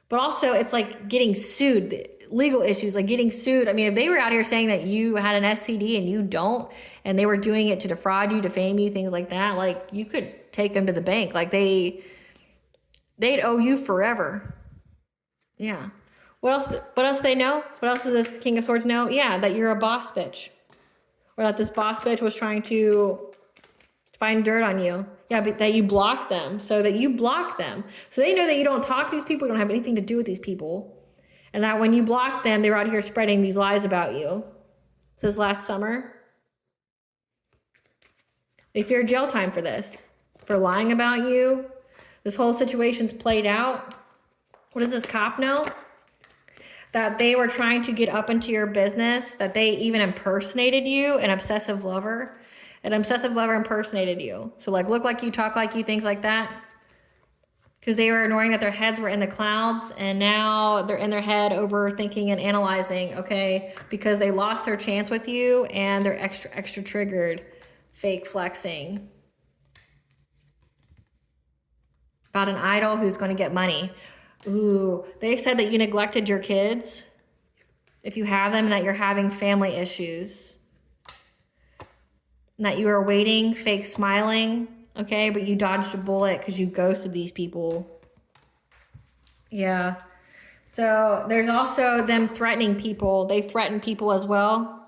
But also it's like getting sued, legal issues, like getting sued. I mean, if they were out here saying that you had an STD and you don't, and they were doing it to defraud you, defame you, things like that, like you could take them to the bank. Like they'd owe you forever. Yeah. What else do they know? What else does this King of Swords know? Yeah, that you're a boss bitch. Or that this boss bitch was trying to find dirt on you. Yeah, but that you blocked them. So that you blocked them. So they know that you don't talk to these people, you don't have anything to do with these people. And that when you blocked them, they were out here spreading these lies about you. This last summer. They fear jail time for this. For lying about you. This whole situation's played out. What does this cop know? That they were trying to get up into your business, that they even impersonated you, an obsessive lover. An obsessive lover impersonated you. So like, look like you, talk like you, things like that. Because they were ignoring that their heads were in the clouds, and now they're in their head overthinking and analyzing, okay? Because they lost their chance with you, and they're extra triggered, fake flexing. About an idol who's going to get money. Ooh, they said that you neglected your kids, if you have them, and that you're having family issues. And that you were waiting, fake smiling, okay? But you dodged a bullet because you ghosted these people. Yeah. So there's also them threatening people. They threatened people as well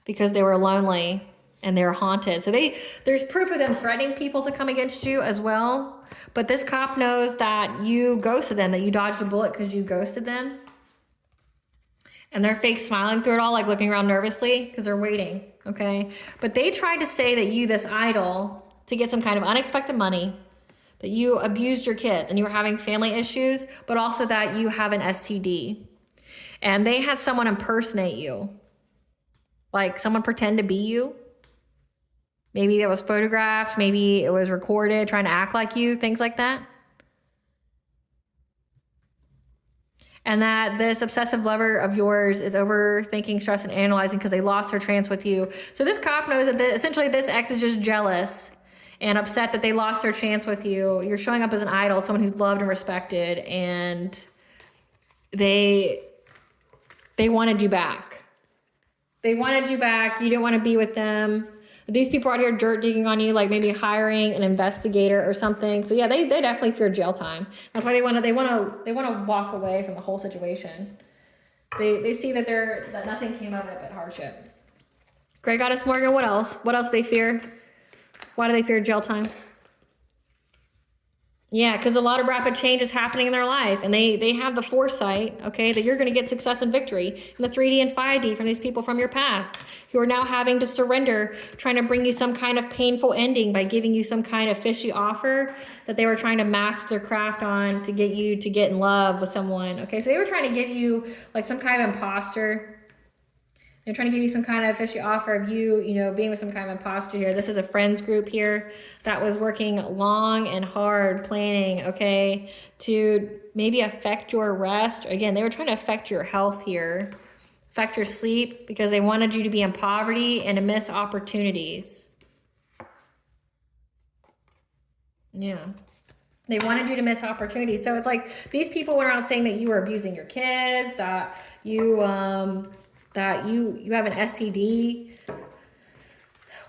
because they were lonely and they were haunted. So there's proof of them threatening people to come against you as well. But this cop knows that you ghosted them, that you dodged a bullet because you ghosted them. And they're fake smiling through it all, like looking around nervously because they're waiting, okay? But they tried to say that you, this idol, to get some kind of unexpected money, that you abused your kids and you were having family issues, but also that you have an STD. And they had someone impersonate you. Like someone pretend to be you. Maybe it was photographed, maybe it was recorded, trying to act like you, things like that. And that this obsessive lover of yours is overthinking, stress, and analyzing because they lost her chance with you. So this cop knows that essentially this ex is just jealous and upset that they lost their chance with you. You're showing up as an idol, someone who's loved and respected, and they wanted you back. They wanted you back. You didn't want to be with them. These people are out here dirt digging on you, like maybe hiring an investigator or something. So yeah, they definitely fear jail time. That's why they want to walk away from the whole situation. They see that nothing came of it but hardship. Great Goddess Morgan, what else? What else do they fear? Why do they fear jail time? Yeah, because a lot of rapid change is happening in their life, and they have the foresight, okay, that you're going to get success and victory in the 3D and 5D from these people from your past who are now having to surrender, trying to bring you some kind of painful ending by giving you some kind of fishy offer that they were trying to mask their craft on to get you to get in love with someone, okay? So they were trying to give you like some kind of imposter. They're trying to give you some kind of fishy offer of you, being with some kind of imposter here. This is a friends group here that was working long and hard planning, okay, to maybe affect your rest. Again, they were trying to affect your health here, affect your sleep, because they wanted you to be in poverty and to miss opportunities. Yeah. They wanted you to miss opportunities. So it's like these people went around saying that you were abusing your kids, that you you have an STD.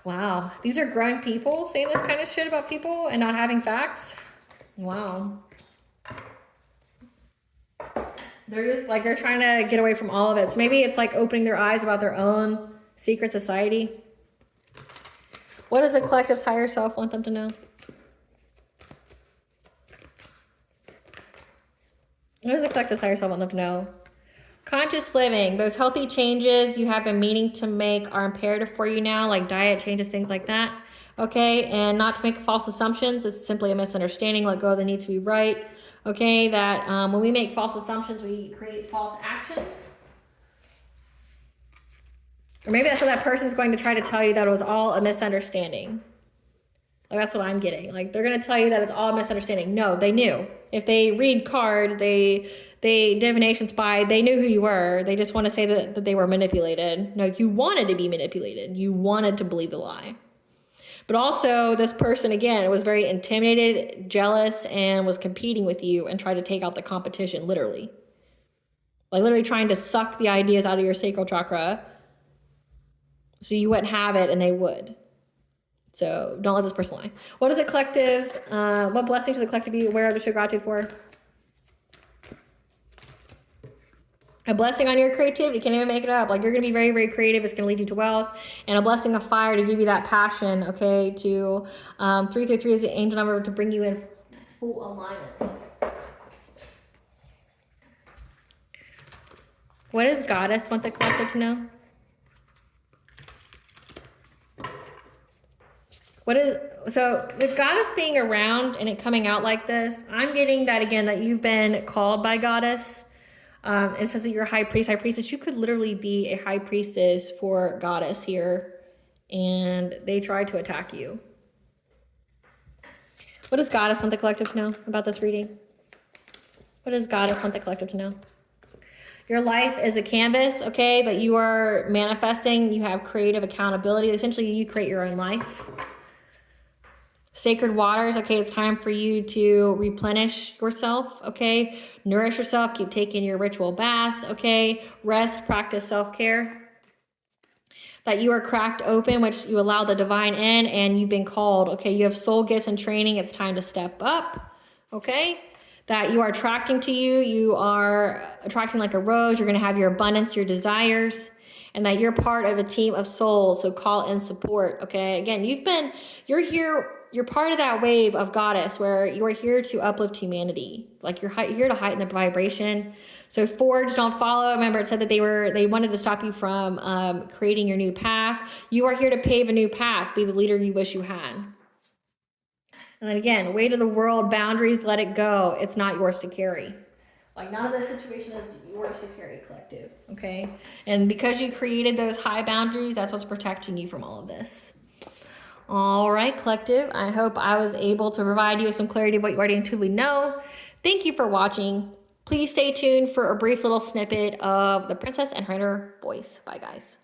Wow. These are grown people saying this kind of shit about people and not having facts. Wow. They're just like, they're trying to get away from all of it. So maybe it's like opening their eyes about their own secret society. What does the collective's higher self want them to know? What does the collective's higher self want them to know? Conscious living, those healthy changes you have been meaning to make are imperative for you now, like diet changes, things like that. Okay, and not to make false assumptions. It's simply a misunderstanding. Let go of the need to be right. Okay, that when we make false assumptions, we create false actions. Or maybe that's what that person's going to try to tell you, that it was all a misunderstanding. Like, that's what I'm getting. Like, they're going to tell you that it's all a misunderstanding. No, they knew. If they read cards, they divination spy, they knew who you were. They just want to say that they were manipulated. No, you wanted to be manipulated. You wanted to believe the lie. But also, this person, again, was very intimidated, jealous, and was competing with you and tried to take out the competition, literally. Like, literally trying to suck the ideas out of your sacral chakra so you wouldn't have it and they would. So don't let this person lie. What is the collective's, what blessing should the collective be aware of to show gratitude for? A blessing on your creativity. You can't even make it up. Like, you're going to be very, very creative. It's going to lead you to wealth. And a blessing of fire to give you that passion, okay? To 333 is the angel number to bring you in full alignment. What does Goddess want the collective to know? So with Goddess being around and it coming out like this, I'm getting that again, that you've been called by Goddess. It says that you're a high priestess. You could literally be a high priestess for Goddess here, and they try to attack you. What does Goddess want the collective to know about this reading? What does Goddess want the collective to know? Your life is a canvas, okay, that you are manifesting. You have creative accountability. Essentially, you create your own life. Sacred waters, okay, it's time for you to replenish yourself, okay? Nourish yourself, keep taking your ritual baths, okay? Rest, practice self-care. That you are cracked open, which you allow the divine in, and you've been called, okay? You have soul gifts and training, it's time to step up, okay? That you are attracting to you, you are attracting like a rose, you're gonna have your abundance, your desires, and that you're part of a team of souls, so call in support, okay? Again, you're here, you're part of that wave of Goddess where you are here to uplift humanity. Like, you're here to heighten the vibration. So forge, don't follow. Remember, it said that they wanted to stop you from creating your new path. You are here to pave a new path, be the leader you wish you had. And then again, weight of the world, boundaries, let it go. It's not yours to carry. Like, none of this situation is yours to carry, collective, okay? And because you created those high boundaries, that's what's protecting you from all of this. All right, collective, I hope I was able to provide you with some clarity of what you already intuitively know. Thank you for watching. Please stay tuned for a brief little snippet of the princess and her inner voice. Bye, guys.